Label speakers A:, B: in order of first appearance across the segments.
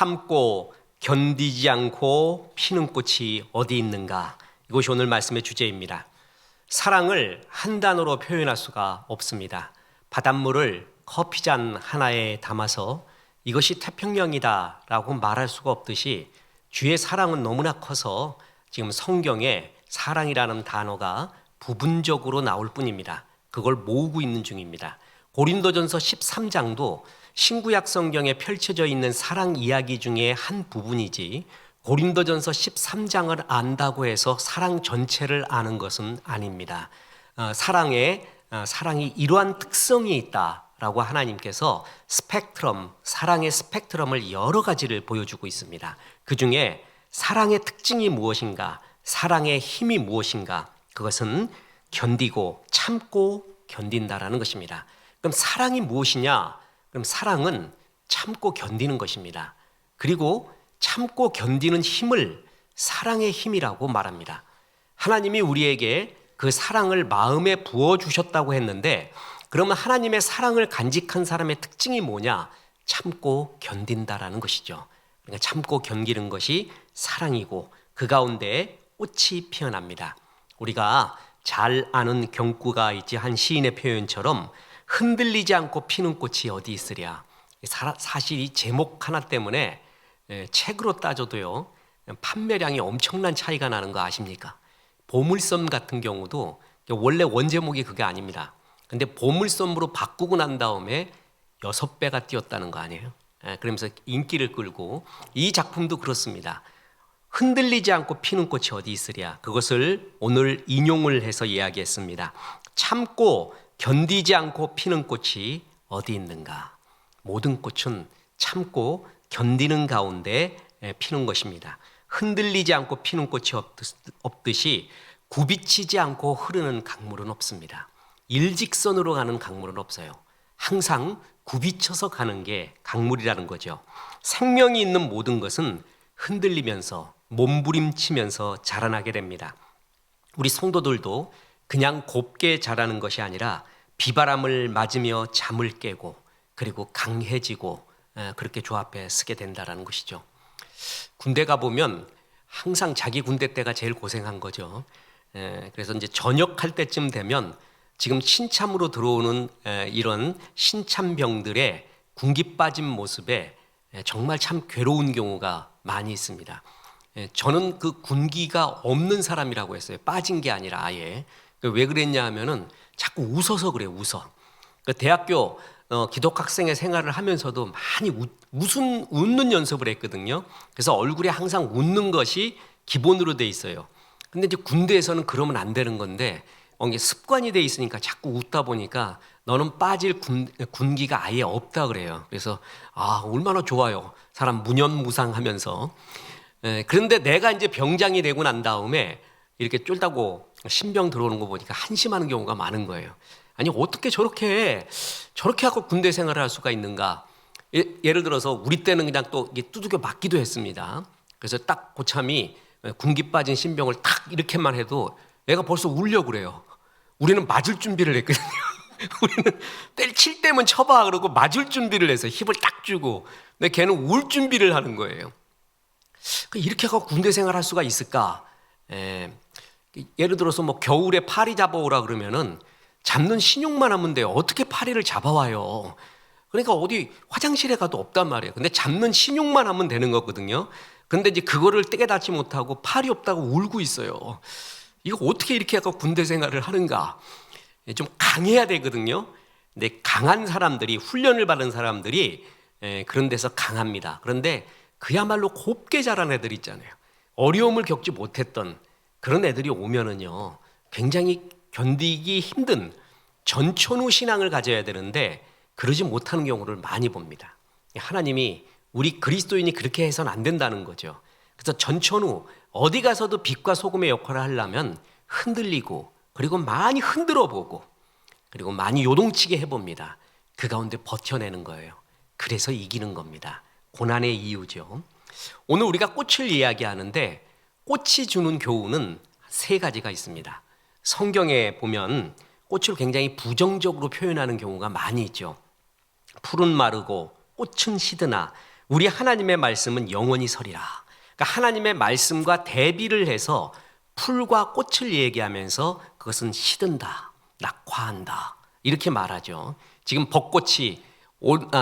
A: 참고 견디지 않고 피는 꽃이 어디 있는가? 이것이 오늘 말씀의 주제입니다. 사랑을 한 단어로 표현할 수가 없습니다. 바닷물을 커피잔 하나에 담아서 이것이 태평양이다라고 말할 수가 없듯이 주의 사랑은 너무나 커서 지금 성경에 사랑이라는 단어가 부분적으로 나올 뿐입니다. 그걸 모으고 있는 중입니다. 고린도전서 13장도 신구약 성경에 펼쳐져 있는 사랑 이야기 중에 한 부분이지 고린도전서 13장을 안다고 해서 사랑 전체를 아는 것은 아닙니다. 사랑이 이러한 특성이 있다라고 하나님께서 사랑의 스펙트럼을 여러 가지를 보여주고 있습니다. 그 중에 사랑의 특징이 무엇인가, 사랑의 힘이 무엇인가, 그것은 견디고 참고 견딘다라는 것입니다. 그럼 사랑이 무엇이냐? 그럼 사랑은 참고 견디는 것입니다. 그리고 참고 견디는 힘을 사랑의 힘이라고 말합니다. 하나님이 우리에게 그 사랑을 마음에 부어주셨다고 했는데, 그러면 하나님의 사랑을 간직한 사람의 특징이 뭐냐? 참고 견딘다라는 것이죠. 그러니까 참고 견디는 것이 사랑이고 그 가운데 꽃이 피어납니다. 우리가 잘 아는 경구가 있지, 한 시인의 표현처럼 흔들리지 않고 피는 꽃이 어디 있으랴. 사실 이 제목 하나 때문에 책으로 따져도요 판매량이 엄청난 차이가 나는 거 아십니까? 보물섬 같은 경우도 원래 원제목이 그게 아닙니다. 근데 보물섬으로 바꾸고 난 다음에 6배가 뛰었다는 거 아니에요? 그러면서 인기를 끌고, 이 작품도 그렇습니다. 흔들리지 않고 피는 꽃이 어디 있으랴. 그것을 오늘 인용을 해서 이야기했습니다. 참고 견디지 않고 피는 꽃이 어디 있는가. 모든 꽃은 참고 견디는 가운데 피는 것입니다. 흔들리지 않고 피는 꽃이 없듯이 굽이치지 않고 흐르는 강물은 없습니다. 일직선으로 가는 강물은 없어요. 항상 굽이쳐서 가는 게 강물이라는 거죠. 생명이 있는 모든 것은 흔들리면서 몸부림치면서 자라나게 됩니다. 우리 성도들도 그냥 곱게 자라는 것이 아니라 비바람을 맞으며 잠을 깨고 그리고 강해지고 그렇게 주 앞에 서게 된다는 것이죠. 군대 가보면 항상 자기 군대 때가 제일 고생한 거죠. 그래서 이제 전역할 때쯤 되면 지금 신참으로 들어오는 이런 신참병들의 군기 빠진 모습에 정말 참 괴로운 경우가 많이 있습니다. 저는 그 군기가 없는 사람이라고 했어요. 빠진 게 아니라 아예. 왜 그랬냐 하면은 자꾸 웃어서 그래요. 웃어. 대학교 기독학생의 생활을 하면서도 많이 웃는 연습을 했거든요. 그래서 얼굴에 항상 웃는 것이 기본으로 돼 있어요. 근데 이제 군대에서는 그러면 안 되는 건데 이게 습관이 돼 있으니까 자꾸 웃다 보니까 너는 빠질 군기가 아예 없다 그래요. 그래서 얼마나 좋아요. 사람 무념무상하면서. 그런데 내가 이제 병장이 되고 난 다음에 이렇게 쫄다고 신병 들어오는 거 보니까 한심하는 경우가 많은 거예요. 아니 어떻게 저렇게 하고 군대 생활을 할 수가 있는가. 예를 들어서 우리 때는 그냥 또 이게 두들겨 맞기도 했습니다. 그래서 딱 고참이 군기 빠진 신병을 딱 이렇게만 해도 얘가 벌써 울려고 그래요. 우리는 맞을 준비를 했거든요. 우리는 칠 때면 쳐봐 그러고 맞을 준비를 해서 힘을 딱 주고, 근데 걔는 울 준비를 하는 거예요. 이렇게 하고 군대 생활할 수가 있을까? 예를 들어서 뭐 겨울에 파리 잡아오라 그러면은 잡는 신용만 하면 돼요. 어떻게 파리를 잡아와요? 그러니까 어디 화장실에 가도 없단 말이에요. 근데 잡는 신용만 하면 되는 거거든요. 근데 이제 그거를 깨닫지 못하고 파리 없다고 울고 있어요. 이거 어떻게 이렇게 하고 군대 생활을 하는가? 좀 강해야 되거든요. 근데 강한 사람들이, 훈련을 받은 사람들이 그런 데서 강합니다. 그런데 그야말로 곱게 자란 애들 있잖아요. 어려움을 겪지 못했던 그런 애들이 오면은요 굉장히 견디기 힘든 전천후 신앙을 가져야 되는데 그러지 못하는 경우를 많이 봅니다. 하나님이 우리 그리스도인이 그렇게 해서는 안 된다는 거죠. 그래서 전천후 어디 가서도 빛과 소금의 역할을 하려면 흔들리고 그리고 많이 흔들어 보고 그리고 많이 요동치게 해봅니다. 그 가운데 버텨내는 거예요. 그래서 이기는 겁니다. 고난의 이유죠. 오늘 우리가 꽃을 이야기하는데 꽃이 주는 교훈은 3가지가 있습니다. 성경에 보면 꽃을 굉장히 부정적으로 표현하는 경우가 많이 있죠. 풀은 마르고 꽃은 시드나 우리 하나님의 말씀은 영원히 서리라. 그러니까 하나님의 말씀과 대비를 해서 풀과 꽃을 얘기하면서 그것은 시든다, 낙화한다 이렇게 말하죠. 지금 벚꽃이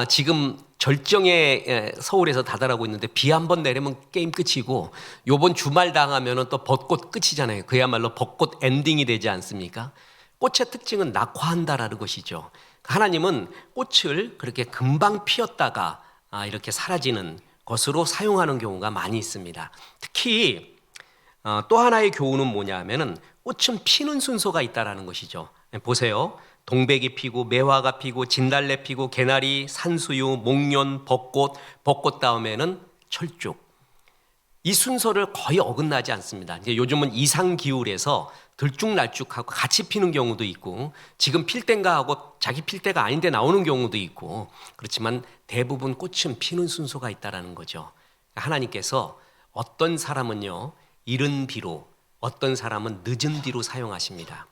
A: 지금 절정에 서울에서 다다라고 있는데 비 한 번 내리면 게임 끝이고 요번 주말 당하면 또 벚꽃 끝이잖아요. 그야말로 벚꽃 엔딩이 되지 않습니까? 꽃의 특징은 낙화한다라는 것이죠. 하나님은 꽃을 그렇게 금방 피었다가 이렇게 사라지는 것으로 사용하는 경우가 많이 있습니다. 특히 또 하나의 교훈은 뭐냐 하면은 꽃은 피는 순서가 있다라는 것이죠. 보세요. 동백이 피고 매화가 피고 진달래 피고 개나리, 산수유, 목련, 벚꽃 다음에는 철쭉. 이 순서를 거의 어긋나지 않습니다. 이제 요즘은 이상 기울에서 들쭉날쭉하고 같이 피는 경우도 있고 지금 필 때인가 하고 자기 필 때가 아닌데 나오는 경우도 있고 그렇지만 대부분 꽃은 피는 순서가 있다라는 거죠. 하나님께서 어떤 사람은요 이른 비로 어떤 사람은 늦은 비로 사용하십니다.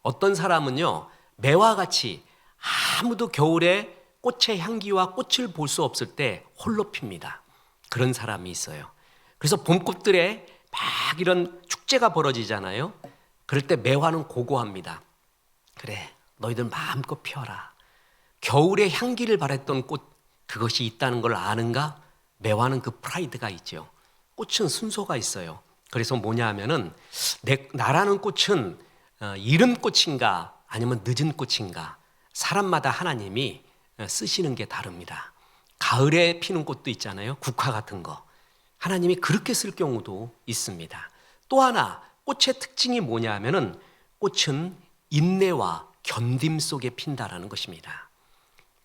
A: 어떤 사람은요 매와 같이 아무도 겨울에 꽃의 향기와 꽃을 볼 수 없을 때 홀로 핍니다. 그런 사람이 있어요. 그래서 봄꽃들에 막 이런 축제가 벌어지잖아요. 그럴 때 매화는 고고합니다. 그래, 너희들 마음껏 피어라. 겨울에 향기를 바랬던 꽃 그것이 있다는 걸 아는가? 매화는 그 프라이드가 있죠. 꽃은 순서가 있어요. 그래서 뭐냐 하면은 나라는 꽃은 이른 꽃인가 아니면 늦은 꽃인가 사람마다 하나님이 쓰시는 게 다릅니다. 가을에 피는 꽃도 있잖아요. 국화 같은 거. 하나님이 그렇게 쓸 경우도 있습니다. 또 하나 꽃의 특징이 뭐냐 하면은 꽃은 인내와 견딤 속에 핀다라는 것입니다.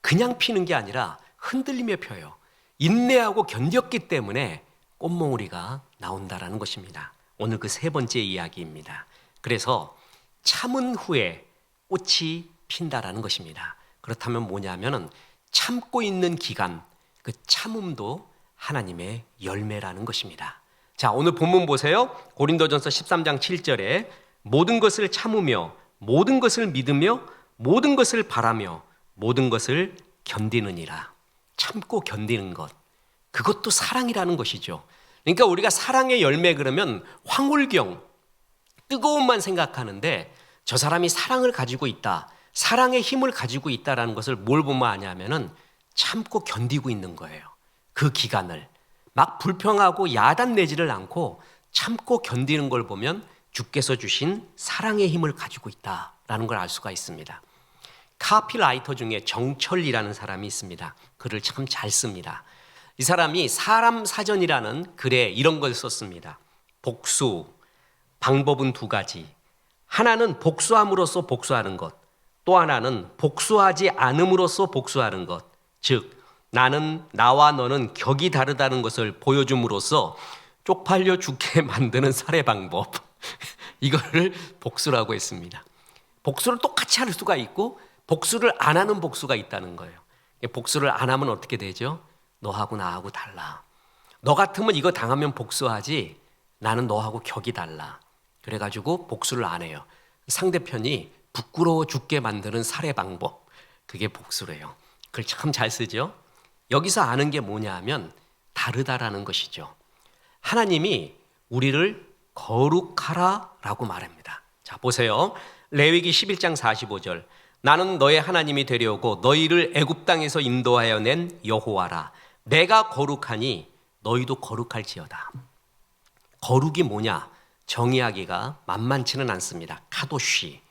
A: 그냥 피는 게 아니라 흔들리며 펴요. 인내하고 견뎠기 때문에 꽃몽우리가 나온다라는 것입니다. 오늘 그 세 번째 이야기입니다. 그래서 참은 후에 꽃이 핀다라는 것입니다. 그렇다면 뭐냐면은 참고 있는 기간, 그 참음도 하나님의 열매라는 것입니다. 자, 오늘 본문 보세요. 고린도전서 13장 7절에 모든 것을 참으며 모든 것을 믿으며 모든 것을 바라며 모든 것을 견디느니라. 참고 견디는 것. 그것도 사랑이라는 것이죠. 그러니까 우리가 사랑의 열매 그러면 황홀경, 뜨거움만 생각하는데 저 사람이 사랑을 가지고 있다. 사랑의 힘을 가지고 있다라는 것을 뭘 보면 아냐면은 참고 견디고 있는 거예요. 그 기간을 막 불평하고 야단내지를 않고 참고 견디는 걸 보면 주께서 주신 사랑의 힘을 가지고 있다라는 걸 알 수가 있습니다. 카피라이터 중에 정철이라는 사람이 있습니다. 글을 참 잘 씁니다. 이 사람이 사람 사전이라는 글에 이런 걸 썼습니다. 복수, 방법은 두 가지. 하나는 복수함으로써 복수하는 것. 또 하나는 복수하지 않음으로써 복수하는 것. 즉 나와 너는 격이 다르다는 것을 보여줌으로써 쪽팔려 죽게 만드는 살해 방법. 이거를 복수라고 했습니다. 복수를 똑같이 할 수가 있고 복수를 안 하는 복수가 있다는 거예요. 복수를 안 하면 어떻게 되죠? 너하고 나하고 달라. 너 같으면 이거 당하면 복수하지 나는 너하고 격이 달라. 그래가지고 복수를 안 해요. 상대편이 부끄러워 죽게 만드는 살해 방법. 그게 복수래요. 그걸 참 잘 쓰죠. 여기서 아는 게 뭐냐 하면 다르다라는 것이죠. 하나님이 우리를 거룩하라라고 말합니다. 자, 보세요. 레위기 11장 45절. 나는 너의 하나님이 되려고 너희를 애굽 땅에서 인도하여 낸 여호와라. 내가 거룩하니 너희도 거룩할지어다. 거룩이 뭐냐? 정의하기가 만만치는 않습니다. 카도시.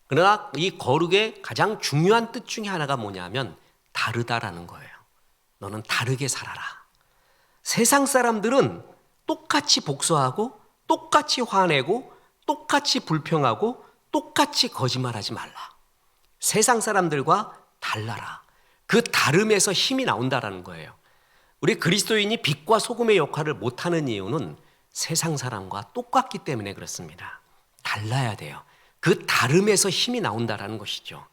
A: 그러나 이 거룩의 가장 중요한 뜻 중에 하나가 뭐냐면 다르다라는 거예요. 너는 다르게 살아라. 세상 사람들은 똑같이 복수하고 똑같이 화내고 똑같이 불평하고 똑같이 거짓말하지 말라. 세상 사람들과 달라라. 그 다름에서 힘이 나온다라는 거예요. 우리 그리스도인이 빛과 소금의 역할을 못하는 이유는 세상 사람과 똑같기 때문에 그렇습니다. 달라야 돼요. 그 다름에서 힘이 나온다라는 것이죠.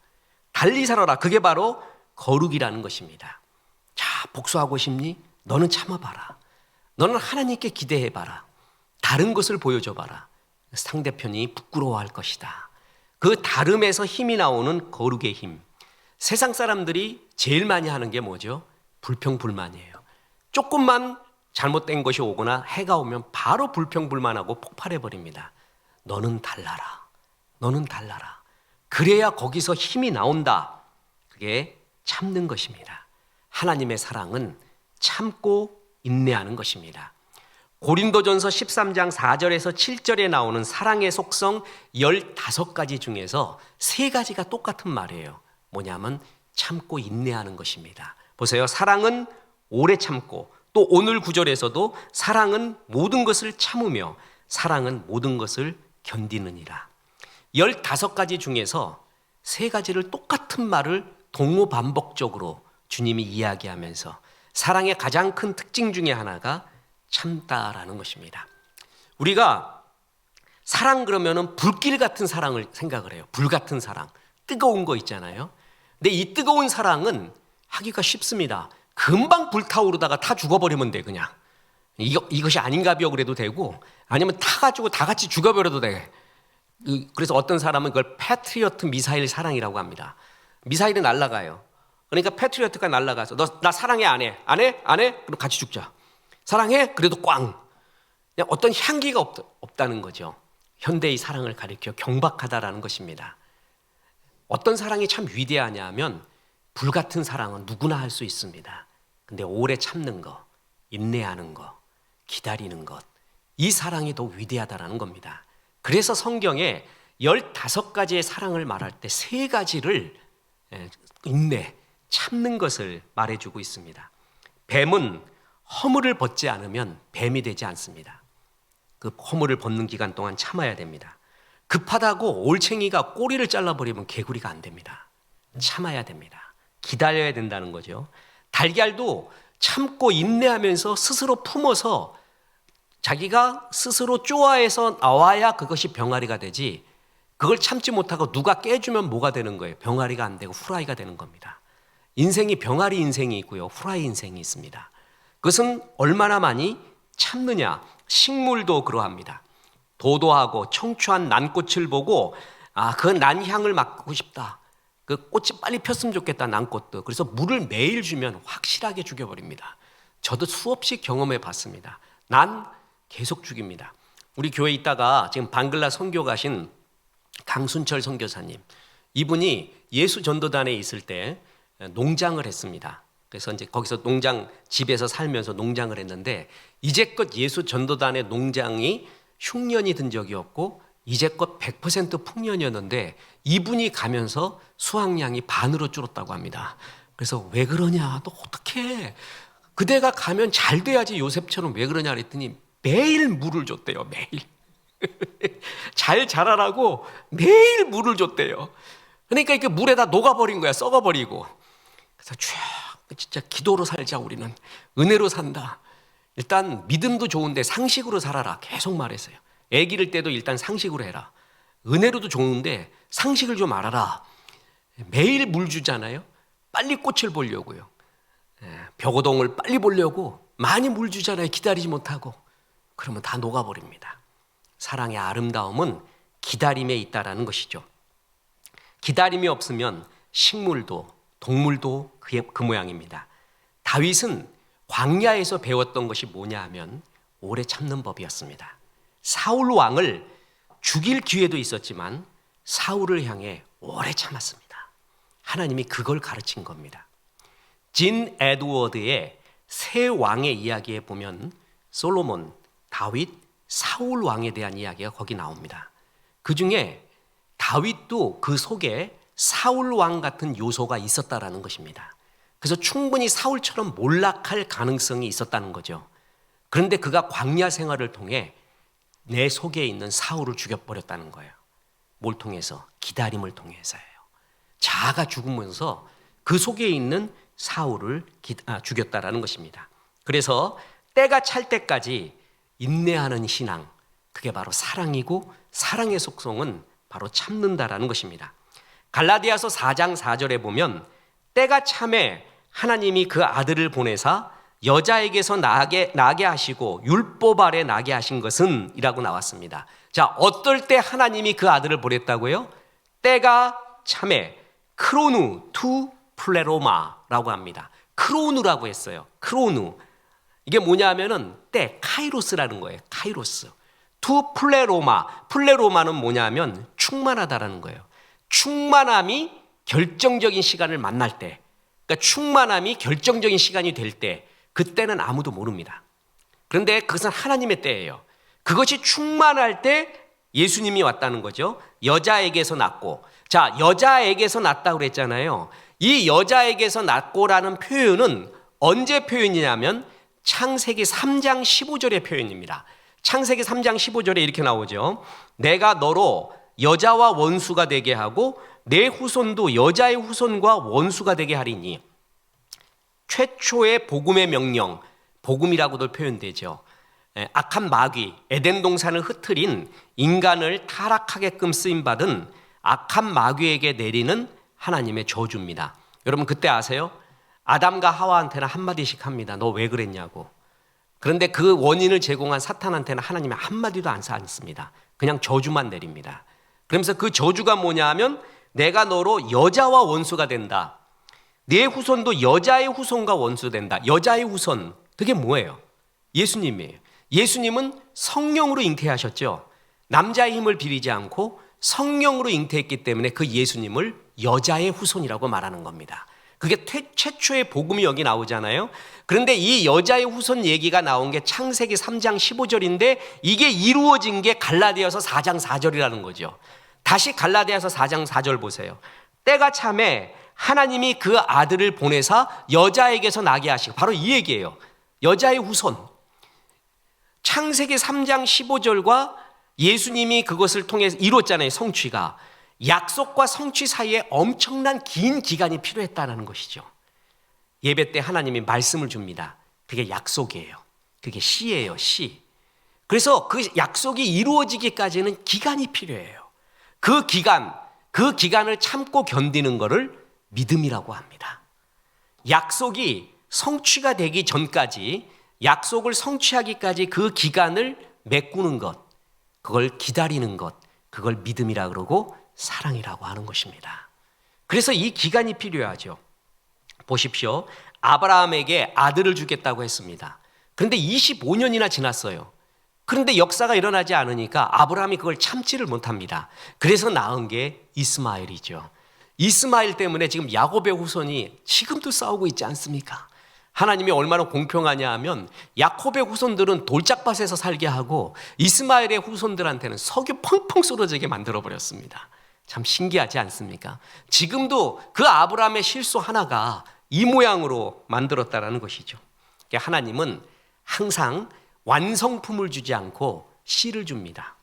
A: 달리 살아라. 그게 바로 거룩이라는 것입니다. 자, 복수하고 싶니? 너는 참아봐라. 너는 하나님께 기대해봐라. 다른 것을 보여줘봐라. 상대편이 부끄러워할 것이다. 그 다름에서 힘이 나오는 거룩의 힘. 세상 사람들이 제일 많이 하는 게 뭐죠? 불평불만이에요. 조금만 잘못된 것이 오거나 해가 오면 바로 불평불만하고 폭발해버립니다. 너는 달라라. 너는 달라라. 그래야 거기서 힘이 나온다. 그게 참는 것입니다. 하나님의 사랑은 참고 인내하는 것입니다. 고린도전서 13장 4절에서 7절에 나오는 사랑의 속성 15가지 중에서 3가지가 똑같은 말이에요. 뭐냐면 참고 인내하는 것입니다. 보세요. 사랑은 오래 참고, 또 오늘 구절에서도 사랑은 모든 것을 참으며 사랑은 모든 것을 견디느니라. 15가지 중에서 3가지를 똑같은 말을 동호반복적으로 주님이 이야기하면서 사랑의 가장 큰 특징 중에 하나가 참다라는 것입니다. 우리가 사랑 그러면은 불길 같은 사랑을 생각을 해요. 불 같은 사랑, 뜨거운 거 있잖아요. 근데 이 뜨거운 사랑은 하기가 쉽습니다. 금방 불타오르다가 타 죽어버리면 돼. 그냥 이것이 아닌가벼 그래도 되고, 아니면 타가지고 다 같이 죽어버려도 돼. 그래서 어떤 사람은 그걸 패트리어트 미사일 사랑이라고 합니다. 미사일이 날아가요. 그러니까 패트리어트가 날아가서 너 나 사랑해 안 해? 안 해? 안 해? 그럼 같이 죽자. 사랑해? 그래도 꽝. 그냥 어떤 향기가 없다는 거죠. 현대의 사랑을 가리켜 경박하다라는 것입니다. 어떤 사랑이 참 위대하냐면 불같은 사랑은 누구나 할 수 있습니다. 근데 오래 참는 거, 인내하는 거, 기다리는 것, 이 사랑이 더 위대하다라는 겁니다. 그래서 성경에 15가지의 사랑을 말할 때 3가지를 인내, 참는 것을 말해주고 있습니다. 뱀은 허물을 벗지 않으면 뱀이 되지 않습니다. 그 허물을 벗는 기간 동안 참아야 됩니다. 급하다고 올챙이가 꼬리를 잘라버리면 개구리가 안 됩니다. 참아야 됩니다. 기다려야 된다는 거죠. 달걀도 참고 인내하면서 스스로 품어서 자기가 스스로 쪼아해서 나와야 그것이 병아리가 되지, 그걸 참지 못하고 누가 깨주면 뭐가 되는 거예요? 병아리가 안 되고 후라이가 되는 겁니다. 인생이 병아리 인생이 있고요, 후라이 인생이 있습니다. 그것은 얼마나 많이 참느냐. 식물도 그러합니다. 도도하고 청초한 난꽃을 보고 그 난향을 맡고 싶다. 그 꽃이 빨리 폈으면 좋겠다, 난꽃도. 그래서 물을 매일 주면 확실하게 죽여버립니다. 저도 수없이 경험해 봤습니다. 난 계속 죽입니다. 우리 교회에 있다가 지금 방글라 선교 가신 강순철 선교사님, 이분이 예수 전도단에 있을 때 농장을 했습니다. 그래서 이제 거기서 농장 집에서 살면서 농장을 했는데, 이제껏 예수 전도단의 농장이 흉년이 든 적이 없고 이제껏 100% 풍년이었는데 이분이 가면서 수확량이 반으로 줄었다고 합니다. 그래서 왜 그러냐, 너 어떻게 그대가 가면 잘 돼야지 요셉처럼 왜 그러냐 그랬더니 매일 물을 줬대요. 매일 잘 자라라고 매일 물을 줬대요. 그러니까 이렇게 물에다 녹아버린 거야, 썩어버리고. 그래서 쭉 진짜 기도로 살자, 우리는 은혜로 산다. 일단 믿음도 좋은데 상식으로 살아라 계속 말했어요. 애 기를 때도 일단 상식으로 해라. 은혜로도 좋은데 상식을 좀 알아라. 매일 물 주잖아요. 빨리 꽃을 보려고요. 벽오동을 빨리 보려고 많이 물 주잖아요. 기다리지 못하고. 그러면 다 녹아버립니다. 사랑의 아름다움은 기다림에 있다라는 것이죠. 기다림이 없으면 식물도 동물도 그 모양입니다. 다윗은 광야에서 배웠던 것이 뭐냐 하면 오래 참는 법이었습니다. 사울 왕을 죽일 기회도 있었지만 사울을 향해 오래 참았습니다. 하나님이 그걸 가르친 겁니다. 진 에드워드의 세 왕의 이야기에 보면 솔로몬, 다윗, 사울 왕에 대한 이야기가 거기 나옵니다. 그 중에 다윗도 그 속에 사울 왕 같은 요소가 있었다라는 것입니다. 그래서 충분히 사울처럼 몰락할 가능성이 있었다는 거죠. 그런데 그가 광야 생활을 통해 내 속에 있는 사울을 죽여버렸다는 거예요. 뭘 통해서? 기다림을 통해서예요. 자아가 죽으면서 그 속에 있는 사울을 죽였다라는 것입니다. 그래서 때가 찰 때까지 인내하는 신앙, 그게 바로 사랑이고, 사랑의 속성은 바로 참는다라는 것입니다. 갈라디아서 4장 4절에 보면 때가 참에 하나님이 그 아들을 보내사 여자에게서 나게 하시고 율법 아래 나게 하신 것은 이라고 나왔습니다. 자, 어떨 때 하나님이 그 아들을 보냈다고요? 때가 참에 크로누 투 플레로마라고 합니다. 크로누라고 했어요. 크로누. 이게 뭐냐면은 때, 카이로스라는 거예요. 카이로스. 투 플레로마. 플레로마는 뭐냐면 충만하다라는 거예요. 충만함이 결정적인 시간을 만날 때, 그러니까 충만함이 결정적인 시간이 될 때, 그때는 아무도 모릅니다. 그런데 그것은 하나님의 때예요. 그것이 충만할 때 예수님이 왔다는 거죠. 여자에게서 낳고. 자, 여자에게서 낳았다고 그랬잖아요. 이 여자에게서 낳고라는 표현은 언제 표현이냐면 창세기 3장 15절의 표현입니다. 창세기 3장 15절에 이렇게 나오죠. 내가 너로 여자와 원수가 되게 하고 내 후손도 여자의 후손과 원수가 되게 하리니. 최초의 복음의 명령, 복음이라고도 표현되죠. 악한 마귀, 에덴 동산을 흩트린 인간을 타락하게끔 쓰임받은 악한 마귀에게 내리는 하나님의 저주입니다. 여러분 그때 아세요? 아담과 하와한테는 한마디씩 합니다. 너 왜 그랬냐고. 그런데 그 원인을 제공한 사탄한테는 하나님이 한마디도 안 쌓습니다. 그냥 저주만 내립니다. 그러면서 그 저주가 뭐냐 하면 내가 너로 여자와 원수가 된다. 네 후손도 여자의 후손과 원수 된다. 여자의 후손, 그게 뭐예요? 예수님이에요. 예수님은 성령으로 잉태하셨죠. 남자의 힘을 빌리지 않고 성령으로 잉태했기 때문에 그 예수님을 여자의 후손이라고 말하는 겁니다. 그게 최초의 복음이 여기 나오잖아요. 그런데 이 여자의 후손 얘기가 나온 게 창세기 3장 15절인데 이게 이루어진 게 갈라디아서 4장 4절이라는 거죠. 다시 갈라디아서 4장 4절 보세요. 때가 참에 하나님이 그 아들을 보내사 여자에게서 나게 하시고, 바로 이 얘기예요. 여자의 후손. 창세기 3장 15절과 예수님이 그것을 통해서 이뤘잖아요. 성취가. 약속과 성취 사이에 엄청난 긴 기간이 필요했다는 것이죠. 예배 때 하나님이 말씀을 줍니다. 그게 약속이에요. 그게 시예요, 시. 그래서 그 약속이 이루어지기까지는 기간이 필요해요. 그 기간을 참고 견디는 것을 믿음이라고 합니다. 약속이 성취가 되기 전까지, 약속을 성취하기까지 그 기간을 메꾸는 것, 그걸 기다리는 것, 그걸 믿음이라 그러고 사랑이라고 하는 것입니다. 그래서 이 기간이 필요하죠. 보십시오. 아브라함에게 아들을 주겠다고 했습니다. 그런데 25년이나 지났어요. 그런데 역사가 일어나지 않으니까 아브라함이 그걸 참지를 못합니다. 그래서 낳은 게 이스마엘이죠. 이스마엘 때문에 지금 야곱의 후손이 지금도 싸우고 있지 않습니까? 하나님이 얼마나 공평하냐 하면 야곱의 후손들은 돌짝밭에서 살게 하고 이스마엘의 후손들한테는 석유 펑펑 쏟아지게 만들어버렸습니다. 참 신기하지 않습니까? 지금도 그 아브라함의 실수 하나가 이 모양으로 만들었다라는 것이죠. 하나님은 항상 완성품을 주지 않고 씨를 줍니다.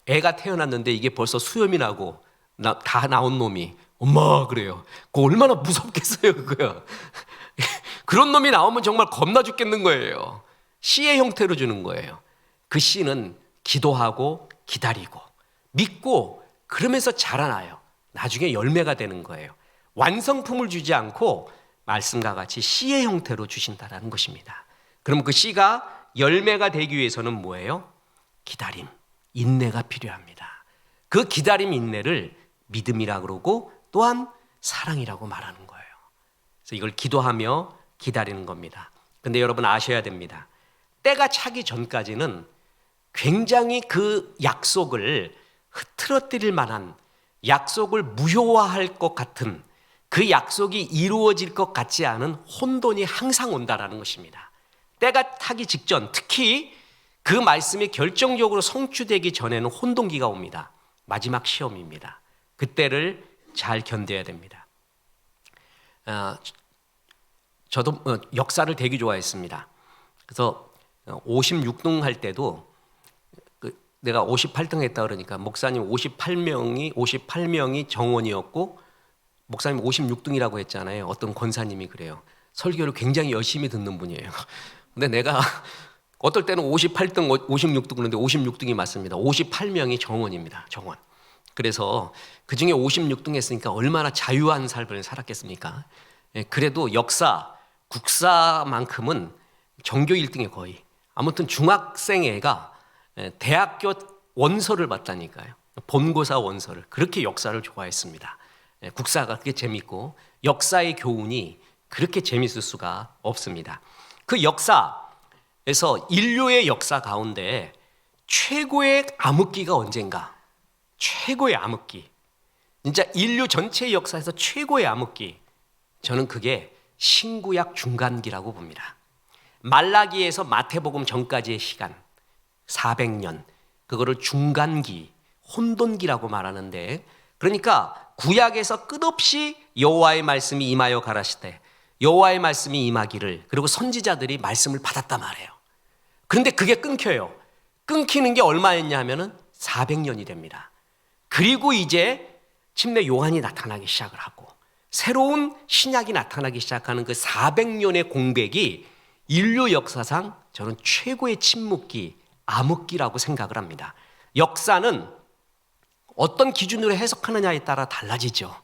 A: 애가 태어났는데 이게 벌써 수염이 나고 다 나온 놈이 엄마 그래요. 그거 얼마나 무섭겠어요 그거요. 그런 놈이 나오면 정말 겁나 죽겠는 거예요. 씨의 형태로 주는 거예요. 그 씨는 기도하고 기다리고 믿고 그러면서 자라나요. 나중에 열매가 되는 거예요. 완성품을 주지 않고 말씀과 같이 씨의 형태로 주신다는 것입니다. 그럼 그 씨가 열매가 되기 위해서는 뭐예요? 기다림, 인내가 필요합니다. 그 기다림, 인내를 믿음이라고 그러고 또한 사랑이라고 말하는 거예요. 그래서 이걸 기도하며 기다리는 겁니다. 근데 여러분 아셔야 됩니다. 때가 차기 전까지는 굉장히 그 약속을 흐트러뜨릴 만한, 약속을 무효화할 것 같은, 그 약속이 이루어질 것 같지 않은 혼돈이 항상 온다라는 것입니다. 때가 타기 직전, 특히 그 말씀이 결정적으로 성취되기 전에는 혼돈기가 옵니다. 마지막 시험입니다. 그때를 잘 견뎌야 됩니다. 저도 역사를 되게 좋아했습니다. 그래서 56등 할 때도 내가 58등 했다 그러니까 목사님 58명이 정원이었고 목사님 56등이라고 했잖아요. 어떤 권사님이 그래요. 설교를 굉장히 열심히 듣는 분이에요. 근데 내가 어떨 때는 58등, 56등 그런데 56등이 맞습니다. 58명이 정원입니다. 정원. 그래서 그중에 56등 했으니까 얼마나 자유한 삶을 살았겠습니까? 그래도 역사, 국사만큼은 전교 1등에 거의. 아무튼 중학생 애가 대학교 원서를 봤다니까요. 본고사 원서를. 그렇게 역사를 좋아했습니다. 국사가 그렇게 재밌고 역사의 교훈이 그렇게 재밌을 수가 없습니다. 그 역사에서 인류의 역사 가운데 최고의 암흑기가 언젠가? 최고의 암흑기. 진짜 인류 전체의 역사에서 최고의 암흑기. 저는 그게 신구약 중간기라고 봅니다. 말라기에서 마태복음 전까지의 시간 400년, 그거를 중간기, 혼돈기라고 말하는데, 그러니까 구약에서 끝없이 여호와의 말씀이 임하여 가라시되 여호와의 말씀이 임하기를, 그리고 선지자들이 말씀을 받았단 말이에요. 그런데 그게 끊겨요. 끊기는 게 얼마였냐 하면은 400년이 됩니다. 그리고 이제 침례 요한이 나타나기 시작을 하고 새로운 신약이 나타나기 시작하는 그 400년의 공백이 인류 역사상 저는 최고의 침묵기, 암흑기라고 생각을 합니다. 역사는 어떤 기준으로 해석하느냐에 따라 달라지죠.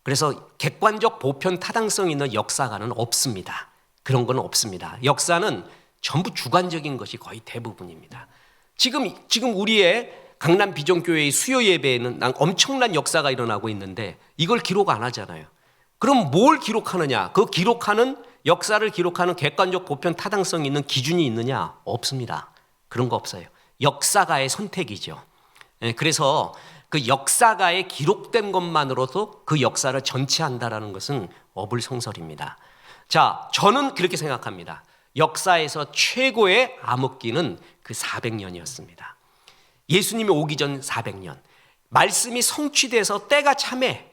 A: 그래서 객관적 보편 타당성 있는 역사가는 없습니다. 그런 건 없습니다. 역사는 전부 주관적인 것이 거의 대부분입니다. 지금 우리의 강남 비전교회의 수요 예배에는 엄청난 역사가 일어나고 있는데 이걸 기록 안 하잖아요. 그럼 뭘 기록하느냐? 그 기록하는 역사를 기록하는 객관적 보편 타당성 있는 기준이 있느냐? 없습니다. 그런 거 없어요. 역사가의 선택이죠. 그래서 그 역사가에 기록된 것만으로도 그 역사를 전체한다라는 것은 어불성설입니다. 자, 저는 그렇게 생각합니다. 역사에서 최고의 암흑기는 그 400년이었습니다. 예수님이 오기 전 400년. 말씀이 성취돼서 때가 참에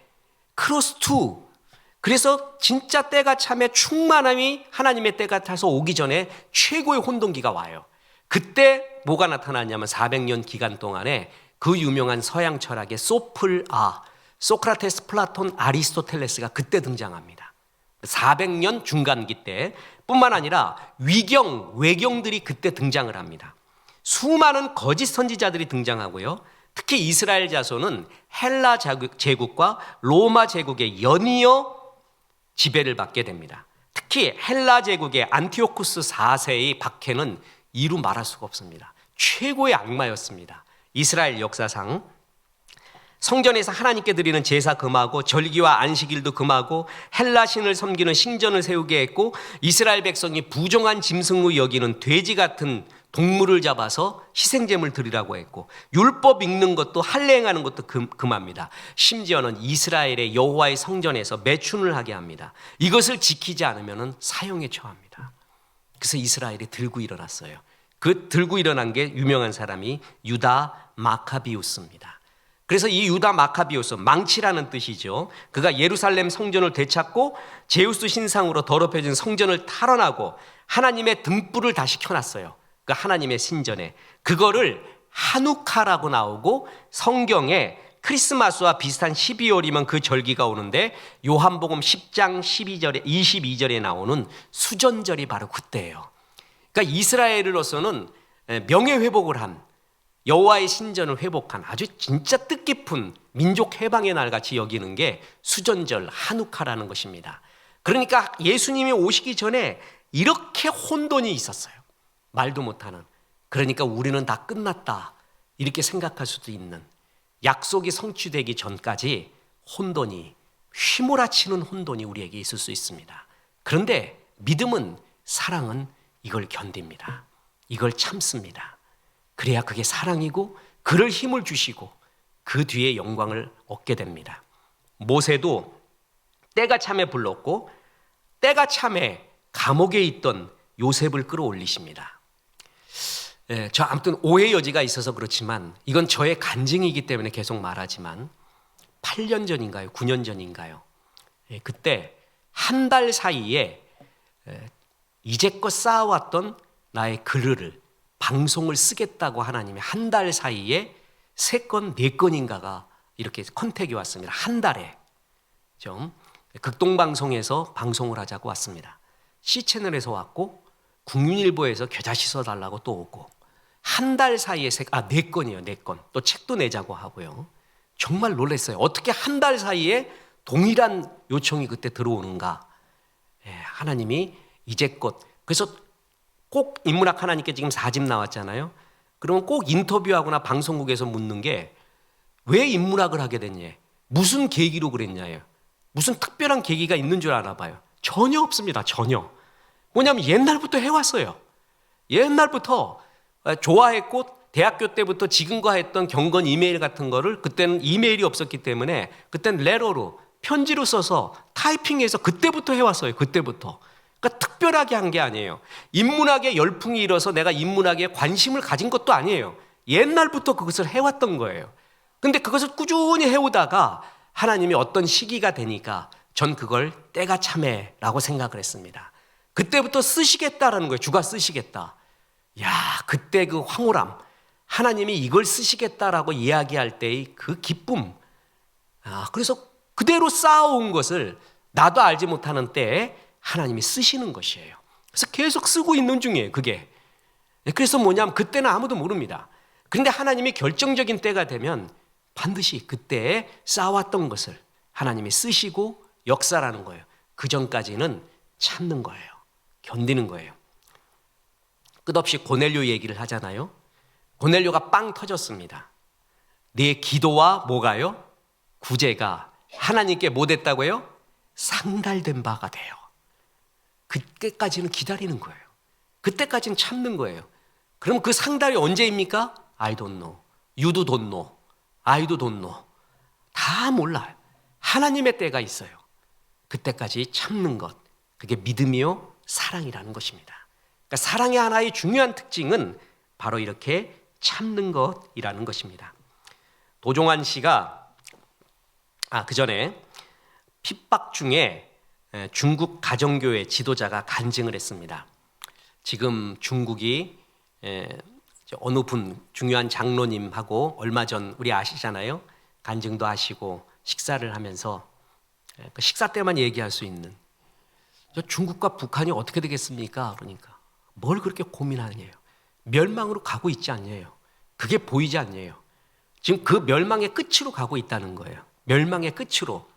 A: 크로스2. 그래서 진짜 때가 참에 충만함이 하나님의 때가 타서 오기 전에 최고의 혼돈기가 와요. 그때 뭐가 나타나냐면 400년 기간 동안에 그 유명한 서양 철학의 소크라테스, 플라톤, 아리스토텔레스가 그때 등장합니다. 400년 중간기 때 뿐만 아니라 외경들이 그때 등장을 합니다. 수많은 거짓 선지자들이 등장하고요. 특히 이스라엘 자손은 헬라 제국과 로마 제국의 연이어 지배를 받게 됩니다. 특히 헬라 제국의 안티오쿠스 4세의 박해는 이루 말할 수가 없습니다. 최고의 악마였습니다. 이스라엘 역사상 성전에서 하나님께 드리는 제사 금하고 절기와 안식일도 금하고 헬라 신을 섬기는 신전을 세우게 했고, 이스라엘 백성이 부정한 짐승의 여기는 돼지 같은 동물을 잡아서 희생제물 드리라고 했고, 율법 읽는 것도 할례행하는 것도 금합니다. 심지어는 이스라엘의 여호와의 성전에서 매춘을 하게 합니다. 이것을 지키지 않으면 사형에 처합니다. 그래서 이스라엘이 들고 일어났어요. 그 들고 일어난 게 유명한 사람이 유다 마카비우스입니다. 그래서 이 유다 마카비우스, 망치라는 뜻이죠. 그가 예루살렘 성전을 되찾고 제우스 신상으로 더럽혀진 성전을 탈환하고 하나님의 등불을 다시 켜놨어요. 그 하나님의 신전에. 그거를 하누카라고 나오고, 성경에 크리스마스와 비슷한 12월이면 그 절기가 오는데 요한복음 10장 22절에 나오는 수전절이 바로 그때예요. 그러니까 이스라엘으로서는 명예회복을 한, 여호와의 신전을 회복한 아주 진짜 뜻깊은 민족 해방의 날 같이 여기는 게 수전절 하누카라는 것입니다. 그러니까 예수님이 오시기 전에 이렇게 혼돈이 있었어요. 말도 못하는. 그러니까 우리는 다 끝났다 이렇게 생각할 수도 있는, 약속이 성취되기 전까지 혼돈이, 휘몰아치는 혼돈이 우리에게 있을 수 있습니다. 그런데 믿음은, 사랑은 이걸 견딥니다. 이걸 참습니다. 그래야 그게 사랑이고 그를 힘을 주시고 그 뒤에 영광을 얻게 됩니다. 모세도 때가 참에 불렀고 때가 참에 감옥에 있던 요셉을 끌어올리십니다. 저 아무튼 오해 여지가 있어서 그렇지만 이건 저의 간증이기 때문에 계속 말하지만 8년 전인가요? 9년 전인가요? 그때 한 달 사이에 이제껏 쌓아왔던 나의 글을, 방송을 쓰겠다고 하나님이 한 달 사이에 3건, 4건인가가 이렇게 컨택이 왔습니다. 한 달에. 좀 극동방송에서 방송을 하자고 왔습니다. C채널에서 왔고 국민일보에서 겨자씨 써달라고 또 오고, 한 달 사이에 4건이에요. 4건. 또 책도 내자고 하고요. 정말 놀랐어요. 어떻게 한 달 사이에 동일한 요청이 그때 들어오는가. 하나님이 이제껏. 그래서 꼭 인문학 하나님께 지금 4집 나왔잖아요. 그러면 꼭 인터뷰하거나 방송국에서 묻는 게 왜 인문학을 하게 됐냐, 무슨 계기로 그랬냐예요. 무슨 특별한 계기가 있는 줄 알아봐요. 전혀 없습니다. 전혀. 뭐냐면 옛날부터 해왔어요. 옛날부터 좋아했고 대학교 때부터 지금과 했던 경건 이메일 같은 거를 그때는 이메일이 없었기 때문에 그때는 레터로 편지로 써서 타이핑해서 그때부터 해왔어요. 그때부터. 그러니까 특별하게 한 게 아니에요. 인문학에 열풍이 일어서 내가 인문학에 관심을 가진 것도 아니에요. 옛날부터 그것을 해왔던 거예요. 근데 그것을 꾸준히 해오다가 하나님이 어떤 시기가 되니까 전 그걸 때가 참해라고 생각을 했습니다. 그때부터 쓰시겠다라는 거예요. 주가 쓰시겠다. 야, 그때 그 황홀함, 하나님이 이걸 쓰시겠다라고 이야기할 때의 그 기쁨. 그래서 그대로 쌓아온 것을 나도 알지 못하는 때에 하나님이 쓰시는 것이에요. 그래서 계속 쓰고 있는 중이에요, 그게. 그래서 뭐냐면 그때는 아무도 모릅니다. 그런데 하나님이 결정적인 때가 되면 반드시 그때에 쌓아왔던 것을 하나님이 쓰시고 역사라는 거예요. 그 전까지는 참는 거예요. 견디는 거예요. 끝없이 고넬료 얘기를 하잖아요. 고넬료가 빵 터졌습니다. 네 기도와 뭐가요? 구제가 하나님께 뭐 됐다고요? 상달된 바가 돼요. 그때까지는 기다리는 거예요. 그때까지는 참는 거예요. 그럼 그 상달이 언제입니까? I don't know. You도 don't know. I도 don't know. 다 몰라요. 하나님의 때가 있어요. 그때까지 참는 것. 그게 믿음이요 사랑이라는 것입니다. 그러니까 사랑의 하나의 중요한 특징은 바로 이렇게 참는 것이라는 것입니다. 도종환 씨가 그 전에 핍박 중에 중국 가정교회 지도자가 간증을 했습니다. 지금 중국이 어느 분 중요한 장로님하고 얼마 전 우리 아시잖아요. 간증도 하시고 식사를 하면서 그 식사 때만 얘기할 수 있는 중국과 북한이 어떻게 되겠습니까? 그러니까 뭘 그렇게 고민하느냐요. 멸망으로 가고 있지 않냐요. 그게 보이지 않냐요. 지금 그 멸망의 끝으로 가고 있다는 거예요. 멸망의 끝으로.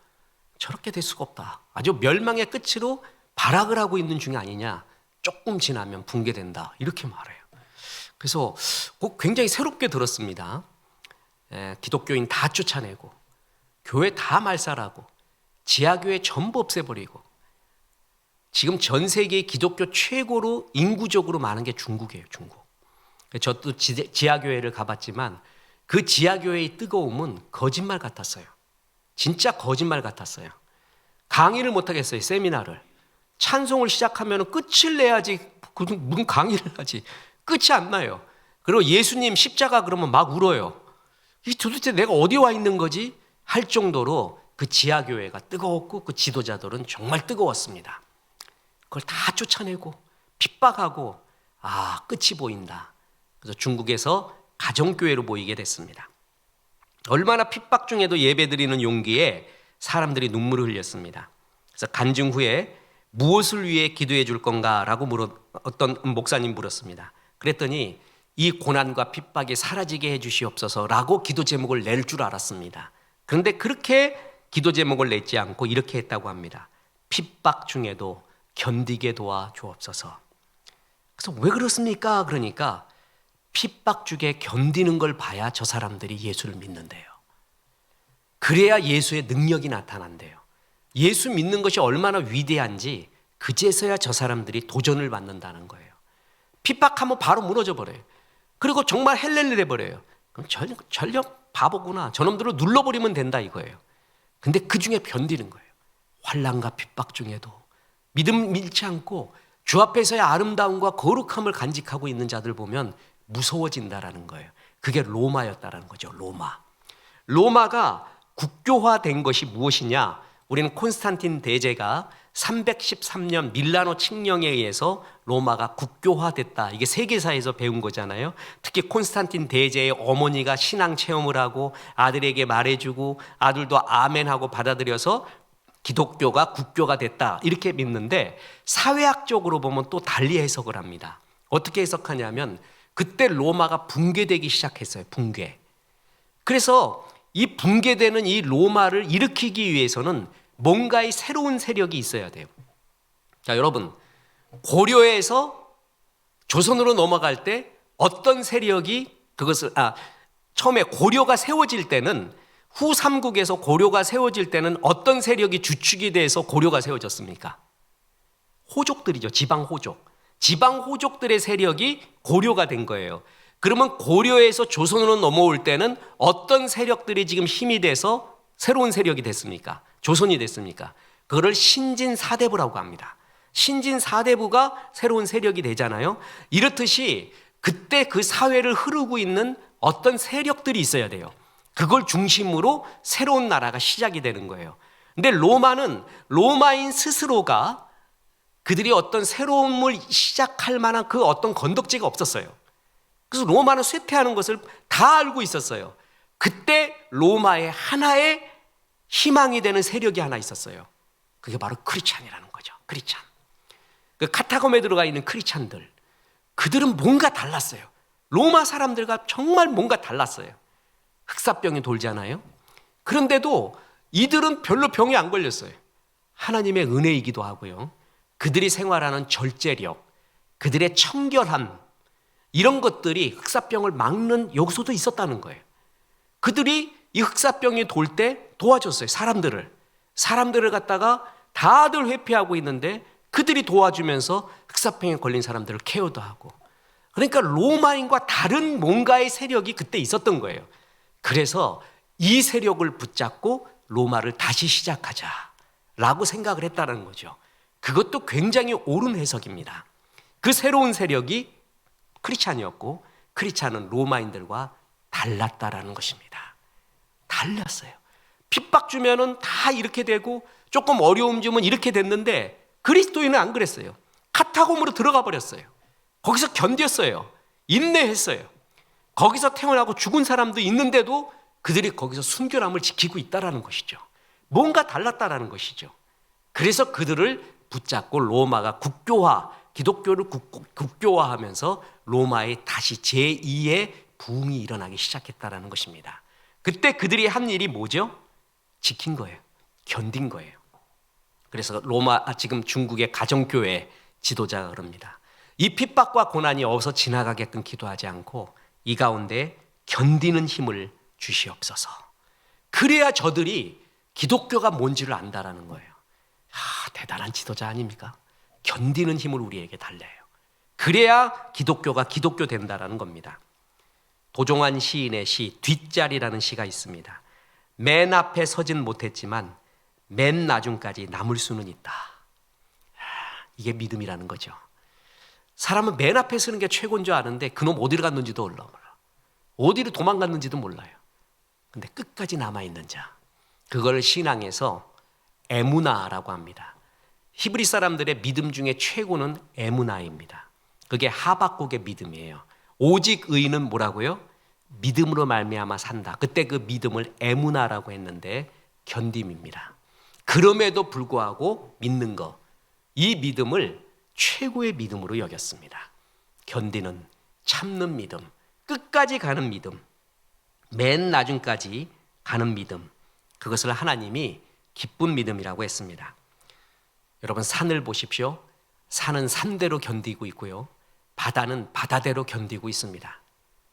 A: 저렇게 될 수가 없다. 아주 멸망의 끝으로 발악을 하고 있는 중이 아니냐. 조금 지나면 붕괴된다. 이렇게 말해요. 그래서 꼭 굉장히 새롭게 들었습니다. 기독교인 다 쫓아내고 교회 다 말살하고 지하교회 전부 없애버리고 지금 전 세계 기독교 최고로 인구적으로 많은 게 중국이에요. 중국. 저도 지하교회를 가봤지만 그 지하교회의 뜨거움은 거짓말 같았어요. 진짜 거짓말 같았어요. 강의를 못하겠어요. 세미나를. 찬송을 시작하면 끝을 내야지 무슨 강의를 하지. 끝이 안 나요. 그리고 예수님 십자가 그러면 막 울어요. 이 도대체 내가 어디 와 있는 거지? 할 정도로 그 지하교회가 뜨거웠고 그 지도자들은 정말 뜨거웠습니다. 그걸 다 쫓아내고 핍박하고 끝이 보인다. 그래서 중국에서 가정교회로 모이게 됐습니다. 얼마나 핍박 중에도 예배드리는 용기에 사람들이 눈물을 흘렸습니다. 그래서 간증 후에 무엇을 위해 기도해 줄 건가라고 어떤 목사님 물었습니다. 그랬더니 이 고난과 핍박이 사라지게 해 주시옵소서라고 기도 제목을 낼 줄 알았습니다. 그런데 그렇게 기도 제목을 냈지 않고 이렇게 했다고 합니다. 핍박 중에도 견디게 도와 주옵소서. 그래서 왜 그렇습니까? 그러니까 핍박 중에 견디는 걸 봐야 저 사람들이 예수를 믿는데요. 그래야 예수의 능력이 나타난대요. 예수 믿는 것이 얼마나 위대한지 그제서야 저 사람들이 도전을 받는다는 거예요. 핍박하면 바로 무너져 버려요. 그리고 정말 헬렐을 해버려요. 그럼 전력 바보구나. 저놈들을 눌러버리면 된다 이거예요. 근데 그 중에 견디는 거예요. 환난과 핍박 중에도 믿음 잃지 않고 주 앞에서의 아름다움과 거룩함을 간직하고 있는 자들 보면 무서워진다라는 거예요. 그게 로마였다라는 거죠. 로마가 국교화된 것이 무엇이냐? 우리는 콘스탄틴 대제가 313년 밀라노 칙령에 의해서 로마가 국교화됐다. 이게 세계사에서 배운 거잖아요. 특히 콘스탄틴 대제의 어머니가 신앙 체험을 하고 아들에게 말해주고 아들도 아멘하고 받아들여서 기독교가 국교가 됐다. 이렇게 믿는데 사회학적으로 보면 또 달리 해석을 합니다. 어떻게 해석하냐면 그때 로마가 붕괴되기 시작했어요. 붕괴. 그래서 이 붕괴되는 이 로마를 일으키기 위해서는 뭔가의 새로운 세력이 있어야 돼요. 자, 여러분, 고려에서 조선으로 넘어갈 때 어떤 세력이 처음에 고려가 세워질 때는 후 삼국에서 고려가 세워질 때는 어떤 세력이 주축이 돼서 고려가 세워졌습니까? 호족들이죠. 지방 호족. 지방 호족들의 세력이 고려가 된 거예요. 그러면 고려에서 조선으로 넘어올 때는 어떤 세력들이 지금 힘이 돼서 새로운 세력이 됐습니까? 조선이 됐습니까? 그거를 신진사대부라고 합니다. 신진사대부가 새로운 세력이 되잖아요. 이렇듯이 그때 그 사회를 흐르고 있는 어떤 세력들이 있어야 돼요. 그걸 중심으로 새로운 나라가 시작이 되는 거예요. 근데 로마는 로마인 스스로가 그들이 어떤 새로움을 시작할 만한 그 어떤 건덕지가 없었어요. 그래서 로마는 쇠퇴하는 것을 다 알고 있었어요. 그때 로마의 하나의 희망이 되는 세력이 하나 있었어요. 그게 바로 크리스찬이라는 거죠. 크리스찬. 그 카타콤에 들어가 있는 크리스찬들, 그들은 뭔가 달랐어요. 로마 사람들과 정말 뭔가 달랐어요. 흑사병이 돌잖아요. 그런데도 이들은 별로 병이 안 걸렸어요. 하나님의 은혜이기도 하고요. 그들이 생활하는 절제력, 그들의 청결함, 이런 것들이 흑사병을 막는 요소도 있었다는 거예요. 그들이 이 흑사병이 돌 때 도와줬어요. 사람들을 갖다가 다들 회피하고 있는데 그들이 도와주면서 흑사병에 걸린 사람들을 케어도 하고. 그러니까 로마인과 다른 뭔가의 세력이 그때 있었던 거예요. 그래서 이 세력을 붙잡고 로마를 다시 시작하자라고 생각을 했다는 거죠. 그것도 굉장히 옳은 해석입니다. 그 새로운 세력이 크리스찬이었고, 크리스찬은 로마인들과 달랐다라는 것입니다. 달랐어요. 핍박 주면은 다 이렇게 되고 조금 어려움 주면 이렇게 됐는데 그리스도인은 안 그랬어요. 카타콤으로 들어가 버렸어요. 거기서 견뎠어요. 인내했어요. 거기서 태어나고 죽은 사람도 있는데도 그들이 거기서 순결함을 지키고 있다라는 것이죠. 뭔가 달랐다라는 것이죠. 그래서 그들을 붙잡고 로마가 국교화, 기독교를 국교화하면서 로마에 다시 제2의 부흥이 일어나기 시작했다라는 것입니다. 그때 그들이 한 일이 뭐죠? 지킨 거예요. 견딘 거예요. 그래서 지금 중국의 가정교회 지도자가 그럽니다. 이 핍박과 고난이 어서 지나가게끔 기도하지 않고 이 가운데 견디는 힘을 주시옵소서. 그래야 저들이 기독교가 뭔지를 안다라는 거예요. 대단한 지도자 아닙니까? 견디는 힘을 우리에게 달래요. 그래야 기독교가 기독교 된다라는 겁니다. 도종환 시인의 시 뒷자리라는 시가 있습니다. 맨 앞에 서진 못했지만 맨 나중까지 남을 수는 있다. 이게 믿음이라는 거죠. 사람은 맨 앞에 서는 게 최고인 줄 아는데 그놈 어디로 갔는지도 몰라. 어디로 도망갔는지도 몰라요. 근데 끝까지 남아있는 자, 그걸 신앙에서 에무나라고 합니다. 히브리 사람들의 믿음 중에 최고는 에무나입니다. 그게 하박국의 믿음이에요. 오직 의인은 뭐라고요? 믿음으로 말미암아 산다. 그때 그 믿음을 에무나라고 했는데 견딤입니다. 그럼에도 불구하고 믿는 거, 이 믿음을 최고의 믿음으로 여겼습니다. 견디는, 참는 믿음, 끝까지 가는 믿음, 맨 나중까지 가는 믿음, 그것을 하나님이 기쁜 믿음이라고 했습니다. 여러분, 산을 보십시오. 산은 산대로 견디고 있고요. 바다는 바다대로 견디고 있습니다.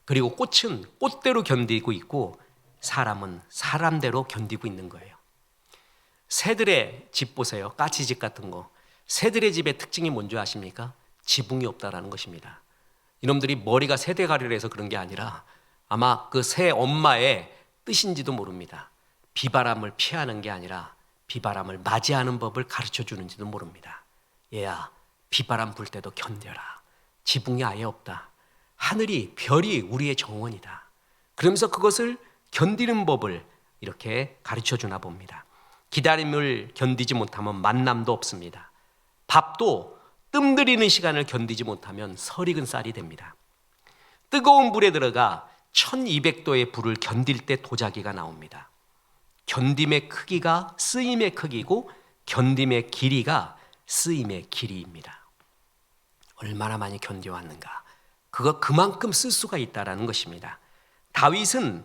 A: 그리고 꽃은 꽃대로 견디고 있고 사람은 사람대로 견디고 있는 거예요. 새들의 집 보세요. 까치집 같은 거. 새들의 집의 특징이 뭔지 아십니까? 지붕이 없다라는 것입니다. 이놈들이 머리가 세대가리로 해서 그런 게 아니라 아마 그 새 엄마의 뜻인지도 모릅니다. 비바람을 피하는 게 아니라 비바람을 맞이하는 법을 가르쳐 주는지도 모릅니다. 얘야, 비바람 불 때도 견뎌라. 지붕이 아예 없다. 하늘이, 별이 우리의 정원이다. 그러면서 그것을 견디는 법을 이렇게 가르쳐 주나 봅니다. 기다림을 견디지 못하면 만남도 없습니다. 밥도 뜸들이는 시간을 견디지 못하면 설익은 쌀이 됩니다. 뜨거운 불에 들어가 1200도의 불을 견딜 때 도자기가 나옵니다. 견딤의 크기가 쓰임의 크기고 견딤의 길이가 쓰임의 길이입니다. 얼마나 많이 견뎌왔는가. 그거 그만큼 쓸 수가 있다는 것입니다. 다윗은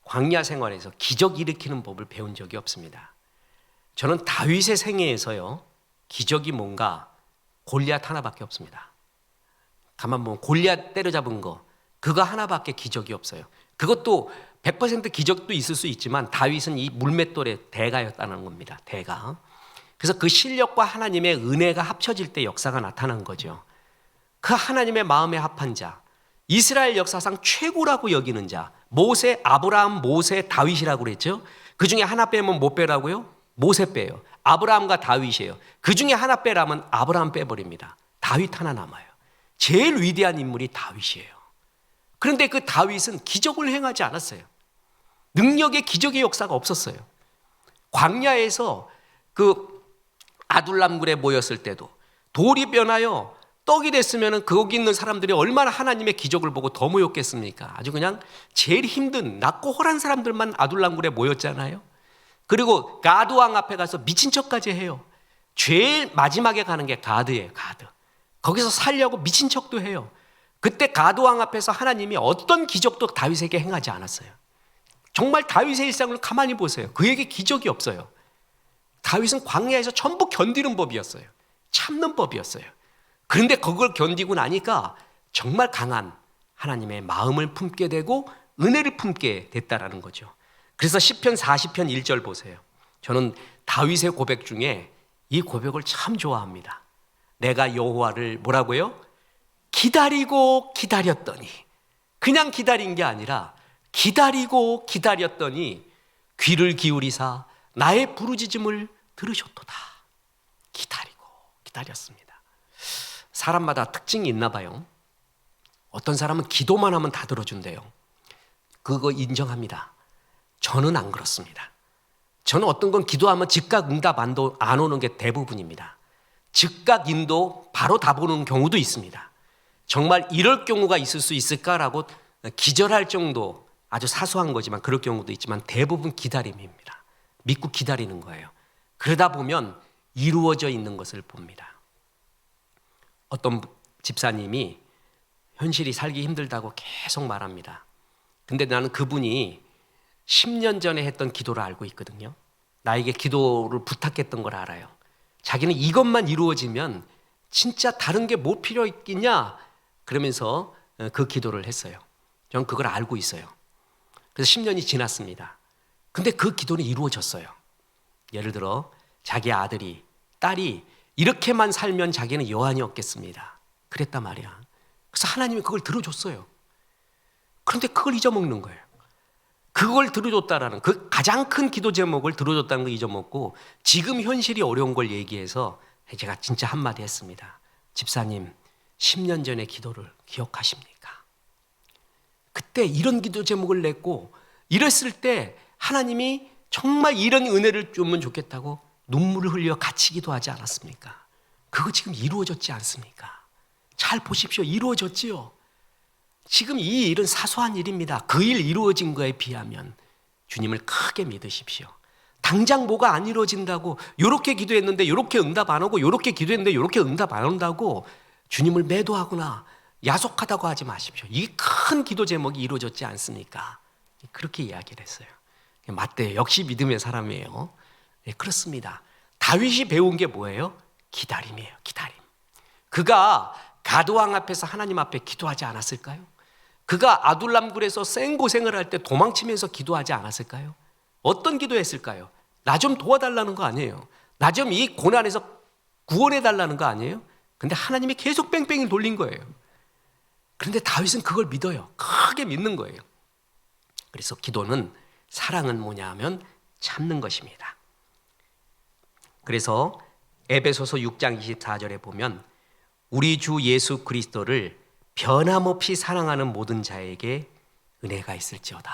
A: 광야 생활에서 기적 일으키는 법을 배운 적이 없습니다. 저는 다윗의 생애에서요, 기적이 뭔가 골리앗 하나밖에 없습니다. 가만 보면 골리앗 때려잡은 거, 그거 하나밖에 기적이 없어요. 그것도 100% 기적도 있을 수 있지만 다윗은 이 물맷돌의 대가였다는 겁니다. 대가. 그래서 그 실력과 하나님의 은혜가 합쳐질 때 역사가 나타난 거죠. 그 하나님의 마음에 합한 자, 이스라엘 역사상 최고라고 여기는 자, 모세, 아브라함, 모세, 다윗이라고 그랬죠. 그 중에 하나 빼면 못 빼라고요? 모세 빼요. 아브라함과 다윗이에요. 그 중에 하나 빼라면 아브라함 빼버립니다. 다윗 하나 남아요. 제일 위대한 인물이 다윗이에요. 그런데 그 다윗은 기적을 행하지 않았어요. 능력의 기적의 역사가 없었어요. 광야에서 그 아둘람굴에 모였을 때도 돌이 변하여 떡이 됐으면 거기 있는 사람들이 얼마나 하나님의 기적을 보고 더 모였겠습니까? 아주 그냥 제일 힘든 낮고 홀한 사람들만 아둘람굴에 모였잖아요. 그리고 가드 왕 앞에 가서 미친 척까지 해요. 제일 마지막에 가는 게 가드예요. 가드. 거기서 살려고 미친 척도 해요. 그때 가드 왕 앞에서 하나님이 어떤 기적도 다윗에게 행하지 않았어요. 정말 다윗의 일상을 가만히 보세요. 그에게 기적이 없어요. 다윗은 광야에서 전부 견디는 법이었어요. 참는 법이었어요. 그런데 그걸 견디고 나니까 정말 강한 하나님의 마음을 품게 되고 은혜를 품게 됐다라는 거죠. 그래서 시편 40편 1절 보세요. 저는 다윗의 고백 중에 이 고백을 참 좋아합니다. 내가 여호와를 뭐라고요? 기다리고 기다렸더니, 그냥 기다린 게 아니라 기다리고 기다렸더니 귀를 기울이사 나의 부르짖음을 들으셨도다. 기다리고 기다렸습니다. 사람마다 특징이 있나 봐요. 어떤 사람은 기도만 하면 다 들어준대요. 그거 인정합니다. 저는 안 그렇습니다. 저는 어떤 건 기도하면 즉각 응답 안 오는 게 대부분입니다. 즉각 인도 바로 답 오는 경우도 있습니다. 정말 이럴 경우가 있을 수 있을까라고 기절할 정도 아주 사소한 거지만 그럴 경우도 있지만 대부분 기다림입니다. 믿고 기다리는 거예요. 그러다 보면 이루어져 있는 것을 봅니다. 어떤 집사님이 현실이 살기 힘들다고 계속 말합니다. 근데 나는 그분이 10년 전에 했던 기도를 알고 있거든요. 나에게 기도를 부탁했던 걸 알아요. 자기는 이것만 이루어지면 진짜 다른 게 뭐 필요 있겠냐 그러면서 그 기도를 했어요. 저는 그걸 알고 있어요. 그래서 10년이 지났습니다. 근데 그 기도는 이루어졌어요. 예를 들어 자기 아들이, 딸이 이렇게만 살면 자기는 여한이 없겠습니다. 그랬단 말이야. 그래서 하나님이 그걸 들어줬어요. 그런데 그걸 잊어먹는 거예요. 그걸 들어줬다라는 그 가장 큰 기도 제목을 들어줬다는 걸 잊어먹고 지금 현실이 어려운 걸 얘기해서 제가 진짜 한마디 했습니다. 집사님, 10년 전의 기도를 기억하십니까? 그때 이런 기도 제목을 냈고 이랬을 때 하나님이 정말 이런 은혜를 주면 좋겠다고 눈물을 흘려 같이 기도하지 않았습니까? 그거 지금 이루어졌지 않습니까? 잘 보십시오. 이루어졌지요. 지금 이 일은 사소한 일입니다. 그 일 이루어진 거에 비하면 주님을 크게 믿으십시오. 당장 뭐가 안 이루어진다고 요렇게 기도했는데 요렇게 응답 안 오고 요렇게 기도했는데 요렇게 응답 안 온다고 주님을 매도하거나 야속하다고 하지 마십시오. 이 큰 기도 제목이 이루어졌지 않습니까? 그렇게 이야기를 했어요. 맞대요. 역시 믿음의 사람이에요. 네, 그렇습니다. 다윗이 배운 게 뭐예요? 기다림이에요. 기다림. 그가 가드왕 앞에서 하나님 앞에 기도하지 않았을까요? 그가 아둘람굴에서 생고생을 할 때 도망치면서 기도하지 않았을까요? 어떤 기도했을까요? 나 좀 도와달라는 거 아니에요. 나 좀 이 고난에서 구원해달라는 거 아니에요? 근데 하나님이 계속 뺑뺑이를 돌린 거예요. 그런데 다윗은 그걸 믿어요. 크게 믿는 거예요. 그래서 기도는, 사랑은 뭐냐 하면 참는 것입니다. 그래서 에베소서 6장 24절에 보면 우리 주 예수 그리스도를 변함없이 사랑하는 모든 자에게 은혜가 있을지어다.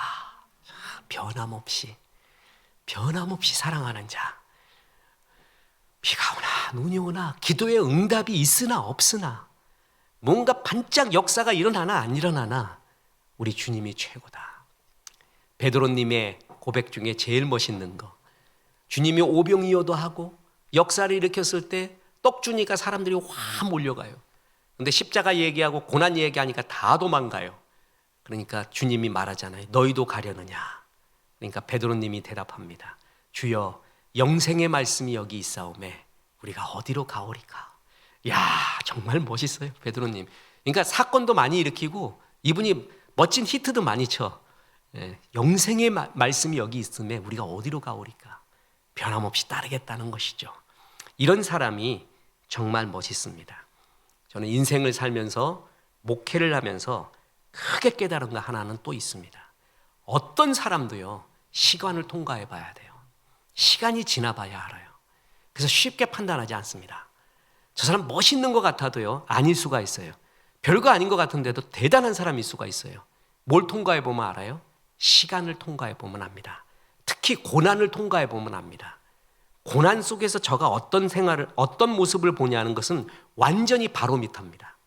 A: 변함없이 사랑하는 자. 비가 오나 눈이 오나 기도의 응답이 있으나 없으나 뭔가 반짝 역사가 일어나나 안 일어나나 우리 주님이 최고다. 베드로님의 고백 중에 제일 멋있는 거, 주님이 오병이어도 하고 역사를 일으켰을 때 떡 주니까 사람들이 확 몰려가요. 근데 십자가 얘기하고 고난 얘기하니까 다 도망가요. 그러니까 주님이 말하잖아요. 너희도 가려느냐. 그러니까 베드로님이 대답합니다. 주여, 영생의 말씀이 여기 있사오매 우리가 어디로 가오리까. 야, 정말 멋있어요, 베드로님. 그러니까 사건도 많이 일으키고 이분이 멋진 히트도 많이 쳐. 영생의 말씀이 여기 있음에 우리가 어디로 가오리까. 변함없이 따르겠다는 것이죠. 이런 사람이 정말 멋있습니다. 저는 인생을 살면서 목회를 하면서 크게 깨달은 거 하나는 또 있습니다. 어떤 사람도요, 시간을 통과해 봐야 돼요. 시간이 지나 봐야 알아요. 그래서 쉽게 판단하지 않습니다. 저 사람 멋있는 것 같아도요, 아닐 수가 있어요. 별거 아닌 것 같은데도 대단한 사람일 수가 있어요. 뭘 통과해 보면 알아요? 시간을 통과해 보면 압니다. 특히 고난을 통과해 보면 압니다. 고난 속에서 저가 어떤 생활을, 어떤 모습을 보냐는 것은 완전히 바로미터입니다.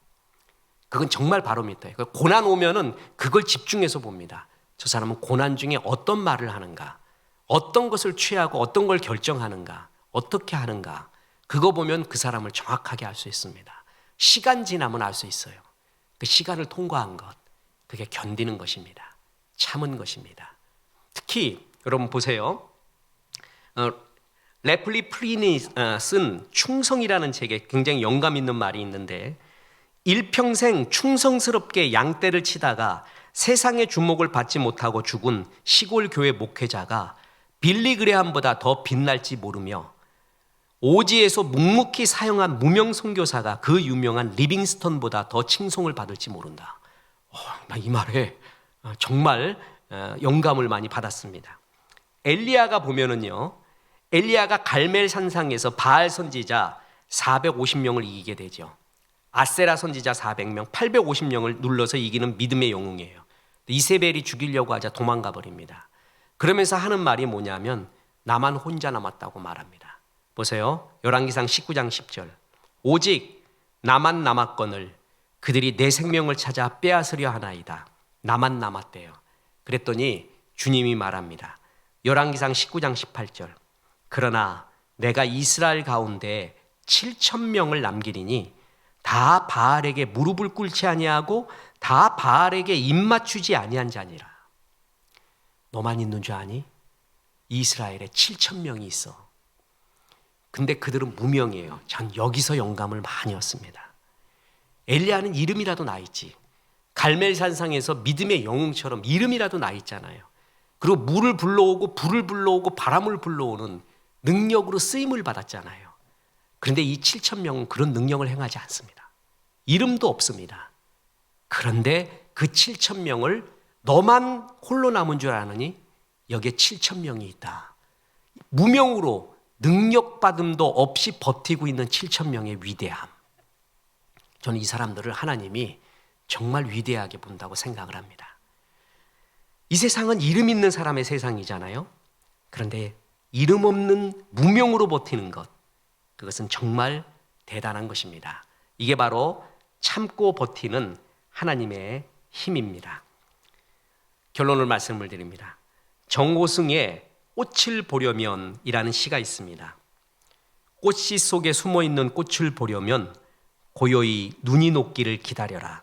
A: 그건 정말 바로미터예요. 고난 오면은 그걸 집중해서 봅니다. 저 사람은 고난 중에 어떤 말을 하는가, 어떤 것을 취하고 어떤 걸 결정하는가, 어떻게 하는가, 그거 보면 그 사람을 정확하게 알 수 있습니다. 시간 지나면 알 수 있어요. 그 시간을 통과한 것, 그게 견디는 것입니다. 참은 것입니다. 특히 여러분 보세요. 레플리 프린이 쓴 충성이라는 책에 굉장히 영감 있는 말이 있는데, 일평생 충성스럽게 양떼를 치다가 세상의 주목을 받지 못하고 죽은 시골 교회 목회자가 빌리 그레함보다 더 빛날지 모르며, 오지에서 묵묵히 사용한 무명 선교사가 그 유명한 리빙스턴보다 더 칭송을 받을지 모른다. 나 이 말에 정말 영감을 많이 받았습니다. 엘리야가 보면은요, 엘리야가 갈멜 산상에서 바알 선지자 450명을 이기게 되죠. 아세라 선지자 400명, 850명을 눌러서 이기는 믿음의 영웅이에요. 이세벨이 죽이려고 하자 도망가 버립니다. 그러면서 하는 말이 뭐냐면 나만 혼자 남았다고 말합니다. 보세요. 열왕기상 19장 10절. 오직 나만 남았거늘 그들이 내 생명을 찾아 빼앗으려 하나이다. 나만 남았대요. 그랬더니 주님이 말합니다. 열왕기상 19장 18절. 그러나 내가 이스라엘 가운데 7,000명을 남기리니 다 바알에게 무릎을 꿇지 아니하고 다 바알에게 입맞추지 아니한 자니라. 너만 있는 줄 아니? 이스라엘에 7,000명이 있어. 근데 그들은 무명이에요. 전 여기서 영감을 많이 얻습니다. 엘리야는 이름이라도 나 있지. 갈멜산상에서 믿음의 영웅처럼 이름이라도 나 있잖아요. 그리고 물을 불러오고 불을 불러오고 바람을 불러오는 능력으로 쓰임을 받았잖아요. 그런데 이 7,000명은 그런 능력을 행하지 않습니다. 이름도 없습니다. 그런데 그 7,000명을 너만 홀로 남은 줄 아느니 여기에 7,000명이 있다. 무명으로 능력받음도 없이 버티고 있는 7,000명의 위대함. 저는 이 사람들을 하나님이 정말 위대하게 본다고 생각을 합니다. 이 세상은 이름 있는 사람의 세상이잖아요. 그런데 이름 없는 무명으로 버티는 것, 그것은 정말 대단한 것입니다. 이게 바로 참고 버티는 하나님의 힘입니다. 결론을 말씀을 드립니다. 정호승의 꽃을 보려면 이라는 시가 있습니다. 꽃씨 속에 숨어있는 꽃을 보려면 고요히 눈이 녹기를 기다려라.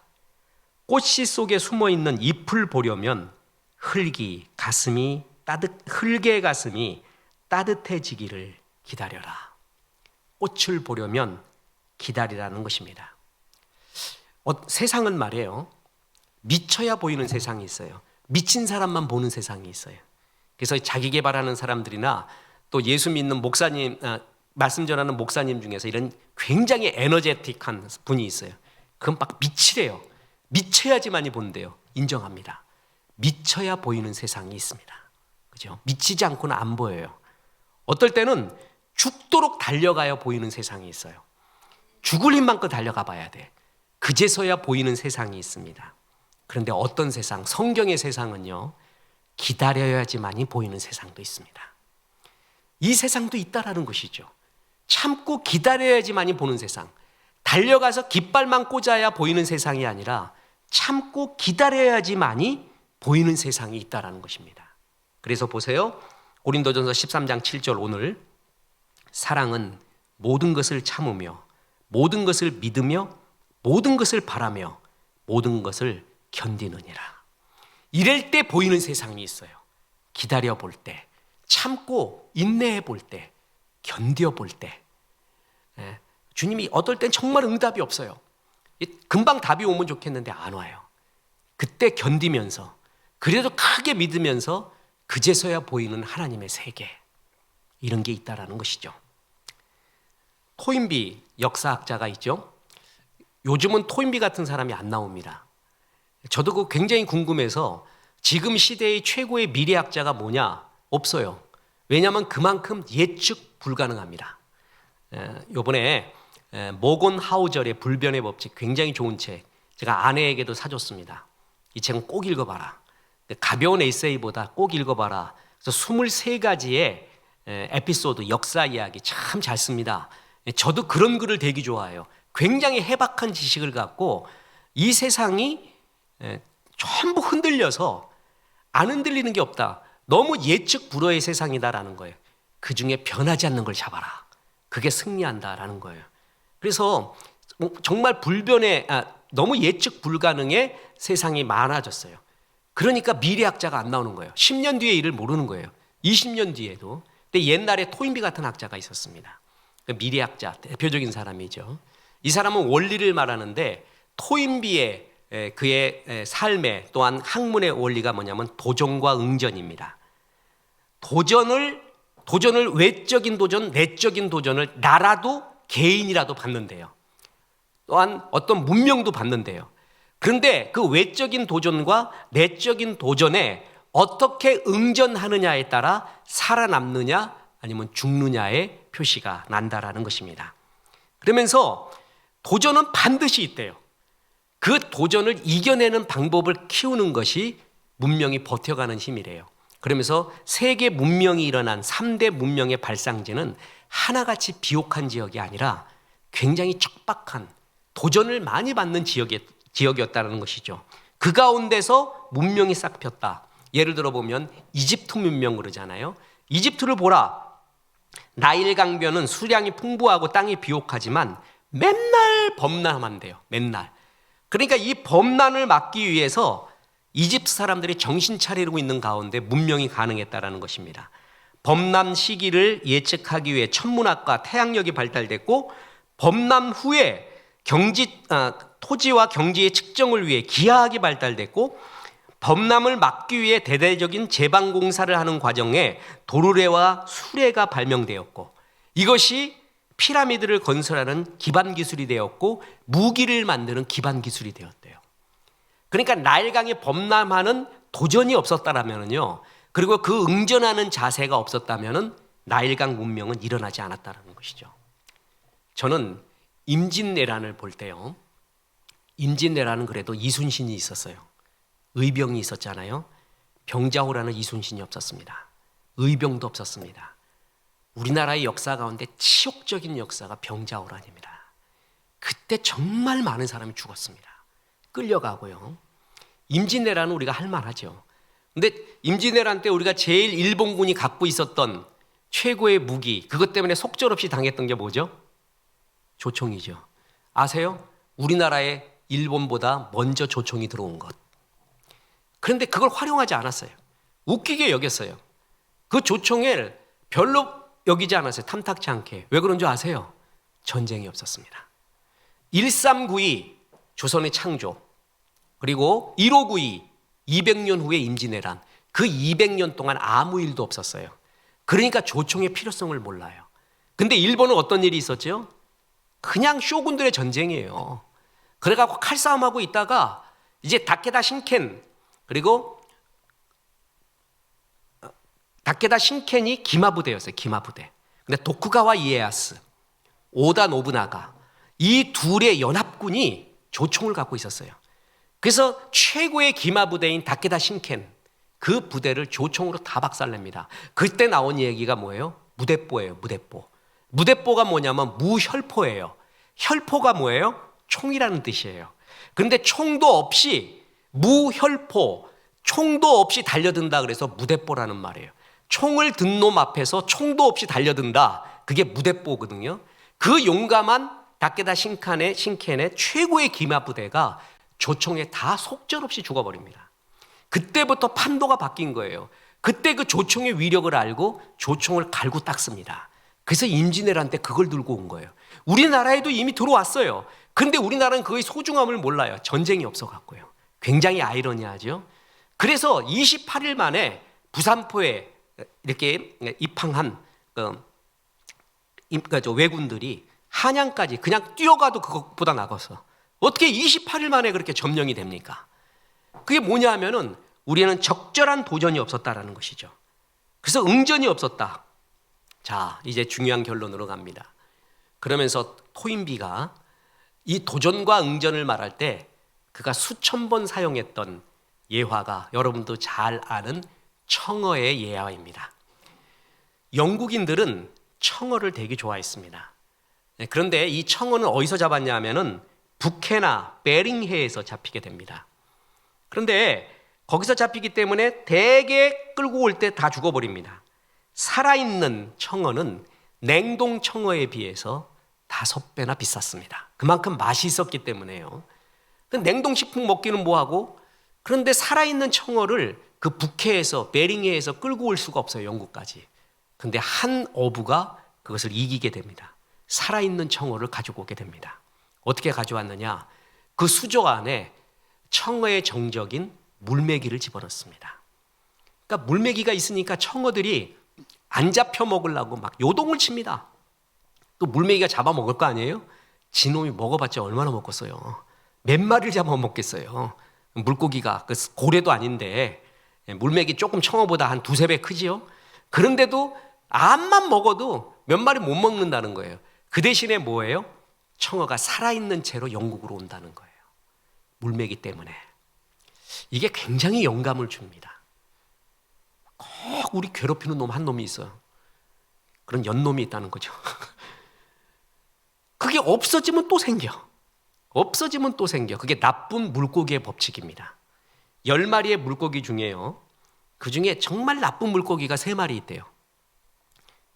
A: 꽃씨 속에 숨어있는 잎을 보려면 흙의 가슴이 따뜻해지기를 기다려라. 꽃을 보려면 기다리라는 것입니다. 세상은 말이에요. 미쳐야 보이는 세상이 있어요. 미친 사람만 보는 세상이 있어요. 그래서 자기 개발하는 사람들이나 또 예수 믿는 목사님, 말씀 전하는 목사님 중에서 이런 굉장히 에너제틱한 분이 있어요. 그건 막 미치래요. 미쳐야지만이 본대요. 인정합니다. 미쳐야 보이는 세상이 있습니다. 그죠? 미치지 않고는 안 보여요. 어떨 때는 죽도록 달려가야 보이는 세상이 있어요. 죽을 힘만큼 달려가 봐야 돼. 그제서야 보이는 세상이 있습니다. 그런데 어떤 세상, 성경의 세상은요, 기다려야지만이 보이는 세상도 있습니다. 이 세상도 있다라는 것이죠. 참고 기다려야지만이 보는 세상. 달려가서 깃발만 꽂아야 보이는 세상이 아니라 참고 기다려야지만이 보이는 세상이 있다라는 것입니다. 그래서 보세요. 고린도전서 13장 7절 오늘 사랑은 모든 것을 참으며 모든 것을 믿으며 모든 것을 바라며 모든 것을 견디느니라. 이럴 때 보이는 세상이 있어요. 기다려 볼 때, 참고 인내해 볼 때, 견뎌 볼 때. 주님이 어떨 땐 정말 응답이 없어요. 금방 답이 오면 좋겠는데 안 와요. 그때 견디면서 그래도 크게 믿으면서 그제서야 보이는 하나님의 세계, 이런 게 있다라는 것이죠. 토인비 역사학자가 있죠. 요즘은 토인비 같은 사람이 안 나옵니다. 저도 그거 굉장히 궁금해서 지금 시대의 최고의 미래학자가 뭐냐? 없어요. 왜냐하면 그만큼 예측 불가능합니다. 요번에 모건 하우절의 불변의 법칙, 굉장히 좋은 책, 제가 아내에게도 사줬습니다. 이 책은 꼭 읽어봐라. 가벼운 에세이보다 꼭 읽어봐라. 그래서 23가지의 에피소드, 역사 이야기 참 잘 씁니다. 저도 그런 글을 되게 좋아해요. 굉장히 해박한 지식을 갖고 이 세상이 전부 흔들려서 안 흔들리는 게 없다. 너무 예측 불허의 세상이다라는 거예요. 그 중에 변하지 않는 걸 잡아라. 그게 승리한다라는 거예요. 그래서 정말 너무 예측 불가능의 세상이 많아졌어요. 그러니까 미래학자가 안 나오는 거예요. 10년 뒤의 일을 모르는 거예요. 20년 뒤에도. 근데 옛날에 토인비 같은 학자가 있었습니다. 미래학자, 대표적인 사람이죠. 이 사람은 원리를 말하는데 토인비의 그의 삶의 또한 학문의 원리가 뭐냐면 도전과 응전입니다. 도전을 외적인 도전, 내적인 도전을 나라도 개인이라도 받는데요. 또한 어떤 문명도 받는데요. 그런데 그 외적인 도전과 내적인 도전에 어떻게 응전하느냐에 따라 살아남느냐 아니면 죽느냐의 표시가 난다라는 것입니다. 그러면서 도전은 반드시 있대요. 그 도전을 이겨내는 방법을 키우는 것이 문명이 버텨가는 힘이래요. 그러면서 세계 문명이 일어난 3대 문명의 발상지는 하나같이 비옥한 지역이 아니라 굉장히 척박한 도전을 많이 받는 지역이었다는 것이죠. 그 가운데서 문명이 싹 폈다. 예를 들어 보면 이집트 문명 그러잖아요. 이집트를 보라. 나일 강변은 수량이 풍부하고 땅이 비옥하지만 맨날 범람한대요. 맨날. 그러니까 이 범람을 막기 위해서 이집트 사람들이 정신 차리고 있는 가운데 문명이 가능했다라는 것입니다. 범람 시기를 예측하기 위해 천문학과 태양력이 발달됐고 범람 후에 토지와 경지의 측정을 위해 기하학이 발달됐고 범람을 막기 위해 대대적인 제방공사를 하는 과정에 도르래와 수레가 발명되었고 이것이 피라미드를 건설하는 기반 기술이 되었고 무기를 만드는 기반 기술이 되었대요. 그러니까 나일강에 범람하는 도전이 없었다라면요. 그리고 그 응전하는 자세가 없었다면은 나일강 문명은 일어나지 않았다라는 것이죠. 저는 임진왜란을 볼 때요. 임진왜란은 그래도 이순신이 있었어요. 의병이 있었잖아요. 병자호라는 이순신이 없었습니다. 의병도 없었습니다. 우리나라의 역사 가운데 치욕적인 역사가 병자호란입니다. 그때 정말 많은 사람이 죽었습니다. 끌려가고요. 임진왜란은 우리가 할 만하죠. 근데 임진왜란 때 우리가 제일 일본군이 갖고 있었던 최고의 무기, 그것 때문에 속절없이 당했던 게 뭐죠? 조총이죠. 아세요? 우리나라에 일본보다 먼저 조총이 들어온 것. 그런데 그걸 활용하지 않았어요. 웃기게 여겼어요. 그 조총을 별로 여기지 않았어요. 탐탁치 않게. 왜 그런 줄 아세요? 전쟁이 없었습니다. 1392 조선의 창조, 그리고 1592 200년 후에 임진왜란, 그 200년 동안 아무 일도 없었어요. 그러니까 조총의 필요성을 몰라요. 근데 일본은 어떤 일이 있었죠? 그냥 쇼군들의 전쟁이에요. 그래갖고 칼싸움하고 있다가 이제 다케다 신켄, 그리고 다케다 신켄이 기마부대였어요. 기마부대. 근데 도쿠가와 이에야스, 오다 노부나가, 이 둘의 연합군이 조총을 갖고 있었어요. 그래서 최고의 기마부대인 다케다 신켄, 그 부대를 조총으로 다 박살냅니다. 그때 나온 얘기가 뭐예요? 무대뽀예요. 무대뽀. 무대뽀가 뭐냐면 무혈포예요. 혈포가 뭐예요? 총이라는 뜻이에요. 그런데 총도 없이 무혈포, 총도 없이 달려든다 그래서 무대뽀라는 말이에요. 총을 든 놈 앞에서 총도 없이 달려든다. 그게 무대뽀거든요. 그 용감한 다케다 신켄의 최고의 기마부대가 조총에 다 속절없이 죽어버립니다. 그때부터 판도가 바뀐 거예요. 그때 그 조총의 위력을 알고 조총을 갈고 닦습니다. 그래서 임진왜란 때 그걸 들고 온 거예요. 우리나라에도 이미 들어왔어요. 그런데 우리나라는 그의 소중함을 몰라요. 전쟁이 없어갖고요. 굉장히 아이러니하죠. 그래서 28일 만에 부산포에 이렇게 입항한 왜군들이 한양까지 그냥 뛰어가도 그것보다 나가서 어떻게 28일 만에 그렇게 점령이 됩니까? 그게 뭐냐 하면은 우리는 적절한 도전이 없었다라는 것이죠. 그래서 응전이 없었다. 자, 이제 중요한 결론으로 갑니다. 그러면서 토인비가 이 도전과 응전을 말할 때 그가 수천 번 사용했던 예화가 여러분도 잘 아는 청어의 예화입니다. 영국인들은 청어를 되게 좋아했습니다. 그런데 이 청어는 어디서 잡았냐 하면은 북해나 베링해에서 잡히게 됩니다. 그런데 거기서 잡히기 때문에 대개 끌고 올 때 다 죽어버립니다. 살아있는 청어는 냉동 청어에 비해서 5배나 비쌌습니다. 그만큼 맛이 있었기 때문에요. 냉동식품 먹기는 뭐하고, 그런데 살아있는 청어를 그 북해에서 베링해에서 끌고 올 수가 없어요, 영국까지. 그런데 한 어부가 그것을 이기게 됩니다. 살아있는 청어를 가지고 오게 됩니다. 어떻게 가져왔느냐? 그 수조 안에 청어의 정적인 물메기를 집어넣습니다. 그러니까 물메기가 있으니까 청어들이 안 잡혀 먹으려고 막 요동을 칩니다. 또 물메기가 잡아먹을 거 아니에요? 지놈이 먹어봤자 얼마나 먹겠어요. 몇 마리를 잡아먹겠어요. 물고기가 그 고래도 아닌데 물메기 조금 청어보다 한 2-3배 크지요. 그런데도 암만 먹어도 몇 마리 못 먹는다는 거예요. 그 대신에 뭐예요? 청어가 살아있는 채로 영국으로 온다는 거예요. 물메기 때문에. 이게 굉장히 영감을 줍니다. 꼭 우리 괴롭히는 놈 한 놈이 있어요. 그런 연놈이 있다는 거죠. 그게 없어지면 또 생겨. 없어지면 또 생겨. 그게 나쁜 물고기의 법칙입니다. 10마리의 물고기 중에요, 그 중에 정말 나쁜 물고기가 3마리 있대요.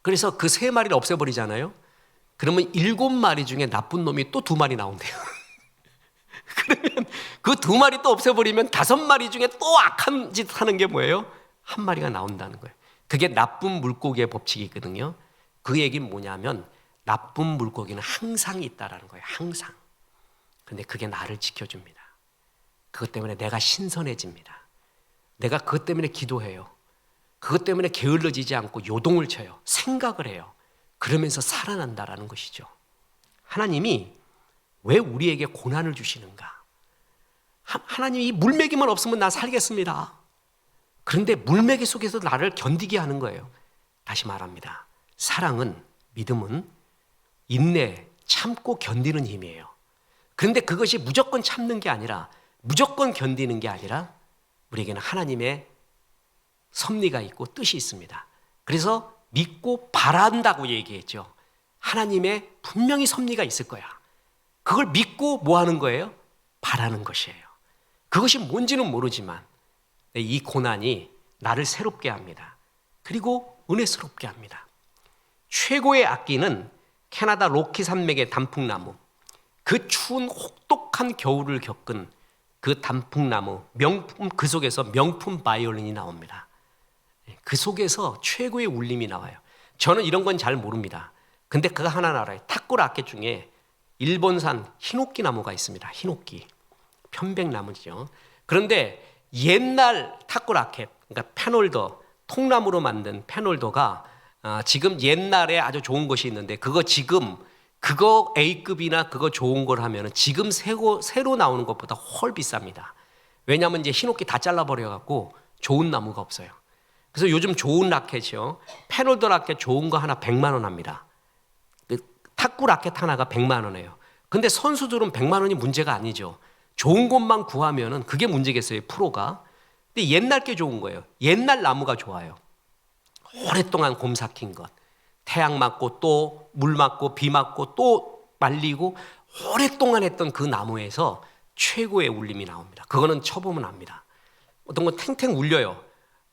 A: 그래서 그 3마리를 없애버리잖아요. 그러면 7마리 중에 나쁜 놈이 또 2마리 나온대요. 그러면 그 2마리 또 없애버리면 5마리 중에 또 악한 짓 하는 게 뭐예요? 1마리가 나온다는 거예요. 그게 나쁜 물고기의 법칙이거든요. 그 얘기는 뭐냐면 나쁜 물고기는 항상 있다라는 거예요. 항상. 근데 그게 나를 지켜줍니다. 그것 때문에 내가 신선해집니다. 내가 그것 때문에 기도해요. 그것 때문에 게을러지지 않고 요동을 쳐요. 생각을 해요. 그러면서 살아난다라는 것이죠. 하나님이 왜 우리에게 고난을 주시는가? 하나님이 이 물매기만 없으면 나 살겠습니다. 그런데 물매기 속에서 나를 견디게 하는 거예요. 다시 말합니다. 사랑은, 믿음은 인내, 참고 견디는 힘이에요. 그런데 그것이 무조건 참는 게 아니라, 무조건 견디는 게 아니라 우리에게는 하나님의 섭리가 있고 뜻이 있습니다. 그래서 믿고 바란다고 얘기했죠. 하나님의 분명히 섭리가 있을 거야. 그걸 믿고 뭐 하는 거예요? 바라는 것이에요. 그것이 뭔지는 모르지만 이 고난이 나를 새롭게 합니다. 그리고 은혜스럽게 합니다. 최고의 악기는 캐나다 로키 산맥의 단풍나무, 그 추운 혹독한 겨울을 겪은 그 단풍나무 명품, 그 속에서 명품 바이올린이 나옵니다. 그 속에서 최고의 울림이 나와요. 저는 이런 건 잘 모릅니다. 근데 그거 하나 알아요. 타쿠 라켓 중에 일본산 히노키 나무가 있습니다. 히노키, 편백나무죠. 그런데 옛날 타쿠 라켓, 그러니까 펜홀더, 통나무로 만든 펜홀더가 지금 옛날에 아주 좋은 것이 있는데 그거 A급이나 그거 좋은 걸 하면 지금 새로 나오는 것보다 훨 비쌉니다. 왜냐하면 이제 히노키 다 잘라버려갖고 좋은 나무가 없어요. 그래서 요즘 좋은 라켓이요, 펜홀더 라켓 좋은 거 하나 100만 원 합니다. 탁구 라켓 하나가 100만 원이에요. 근데 선수들은 100만 원이 문제가 아니죠. 좋은 것만 구하면은 그게 문제겠어요, 프로가. 근데 옛날 게 좋은 거예요. 옛날 나무가 좋아요. 오랫동안 곰 삭힌 것. 태양 맞고 또 물 맞고 비 맞고 또 말리고 오랫동안 했던 그 나무에서 최고의 울림이 나옵니다. 그거는 쳐보면 압니다. 어떤 건 탱탱 울려요.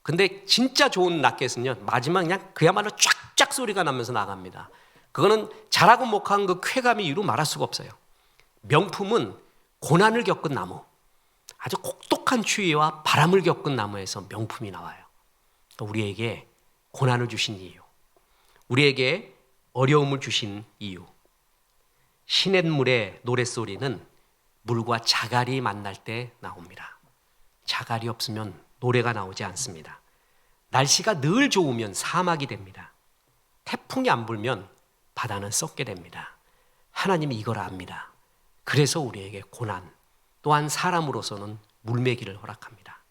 A: 근데 진짜 좋은 라켓은요, 마지막 그냥 그야말로 쫙쫙 소리가 나면서 나갑니다. 그거는 잘하고 못한 그 쾌감이 이루 말할 수가 없어요. 명품은 고난을 겪은 나무, 아주 혹독한 추위와 바람을 겪은 나무에서 명품이 나와요. 우리에게 고난을 주신 이유, 우리에게 어려움을 주신 이유. 시냇물의 노랫소리는 물과 자갈이 만날 때 나옵니다. 자갈이 없으면 노래가 나오지 않습니다. 날씨가 늘 좋으면 사막이 됩니다. 태풍이 안 불면 바다는 썩게 됩니다. 하나님이 이걸 압니다. 그래서 우리에게 고난, 또한 사람으로서는 물매기를 허락합니다.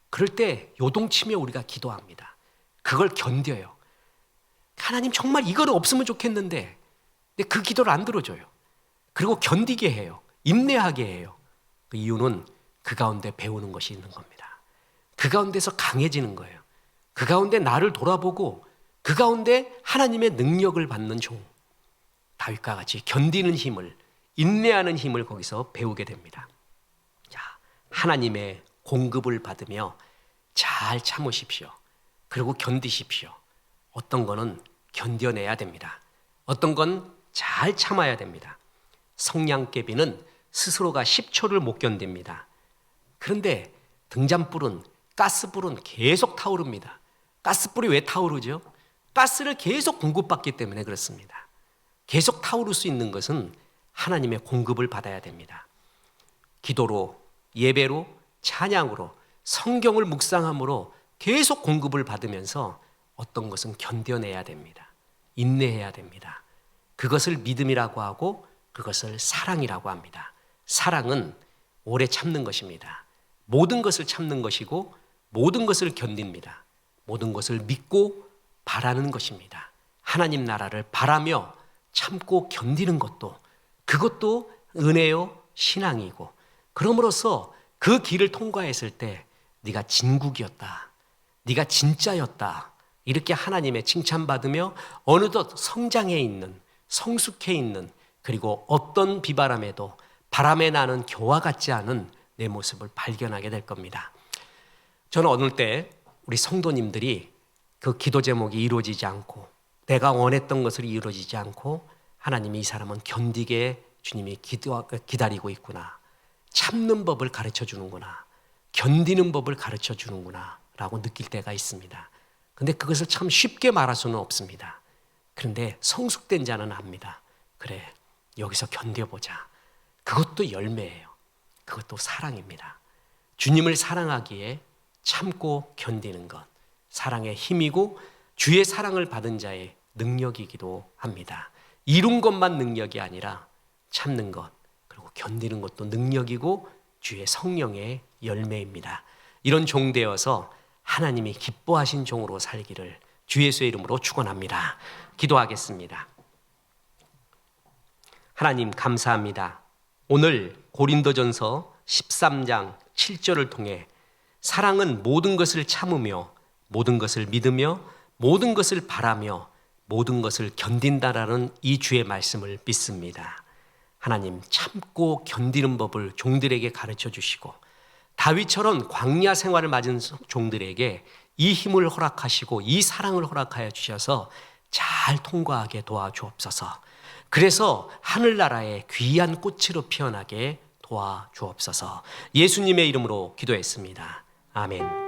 A: 그럴 때 요동치며 우리가 기도합니다. 그걸 견뎌요. 하나님 정말 이거는 없으면 좋겠는데, 근데 그 기도를 안 들어줘요. 그리고 견디게 해요. 인내하게 해요. 그 이유는 그 가운데 배우는 것이 있는 겁니다. 그 가운데서 강해지는 거예요. 그 가운데 나를 돌아보고 그 가운데 하나님의 능력을 받는 종, 다윗과 같이 견디는 힘을, 인내하는 힘을 거기서 배우게 됩니다. 자, 하나님의 공급을 받으며 잘 참으십시오. 그리고 견디십시오. 어떤 거는 견뎌내야 됩니다. 어떤 건 잘 참아야 됩니다. 성냥개비는 스스로가 10초를 못 견딥니다. 그런데 등잔불은, 가스불은 계속 타오릅니다. 가스불이 왜 타오르죠? 가스를 계속 공급받기 때문에 그렇습니다. 계속 타오를 수 있는 것은 하나님의 공급을 받아야 됩니다. 기도로, 예배로, 찬양으로, 성경을 묵상함으로 계속 공급을 받으면서 어떤 것은 견뎌내야 됩니다. 인내해야 됩니다. 그것을 믿음이라고 하고 그것을 사랑이라고 합니다. 사랑은 오래 참는 것입니다. 모든 것을 참는 것이고 모든 것을 견딥니다. 모든 것을 믿고 바라는 것입니다. 하나님 나라를 바라며 참고 견디는 것도, 그것도 은혜요, 신앙이고, 그럼으로써 그 길을 통과했을 때 네가 진국이었다, 네가 진짜였다, 이렇게 하나님의 칭찬받으며 어느덧 성장해 있는, 성숙해 있는, 그리고 어떤 비바람에도 바람에 나는 겨와 같지 않은 내 모습을 발견하게 될 겁니다. 저는 어느 때 우리 성도님들이 그 기도 제목이 이루어지지 않고 내가 원했던 것을 이루어지지 않고 하나님이 이 사람은 견디게 주님이 기다리고 있구나, 참는 법을 가르쳐 주는구나, 견디는 법을 가르쳐 주는구나 라고 느낄 때가 있습니다. 근데 그것을 참 쉽게 말할 수는 없습니다. 그런데 성숙된 자는 압니다. 그래, 여기서 견뎌보자. 그것도 열매예요. 그것도 사랑입니다. 주님을 사랑하기에 참고 견디는 것, 사랑의 힘이고 주의 사랑을 받은 자의 능력이기도 합니다. 이룬 것만 능력이 아니라 참는 것, 그리고 견디는 것도 능력이고 주의 성령의 열매입니다. 이런 종 되어서 하나님이 기뻐하신 종으로 살기를 주 예수의 이름으로 축원합니다. 기도하겠습니다. 하나님 감사합니다. 오늘 고린도전서 13장 7절을 통해 사랑은 모든 것을 참으며 모든 것을 믿으며 모든 것을 바라며 모든 것을 견딘다라는 이 주의 말씀을 믿습니다. 하나님, 참고 견디는 법을 종들에게 가르쳐 주시고 다윗처럼 광야 생활을 맞은 종들에게 이 힘을 허락하시고 이 사랑을 허락하여 주셔서 잘 통과하게 도와주옵소서. 그래서 하늘나라의 귀한 꽃으로 피어나게 도와주옵소서. 예수님의 이름으로 기도했습니다. 아멘.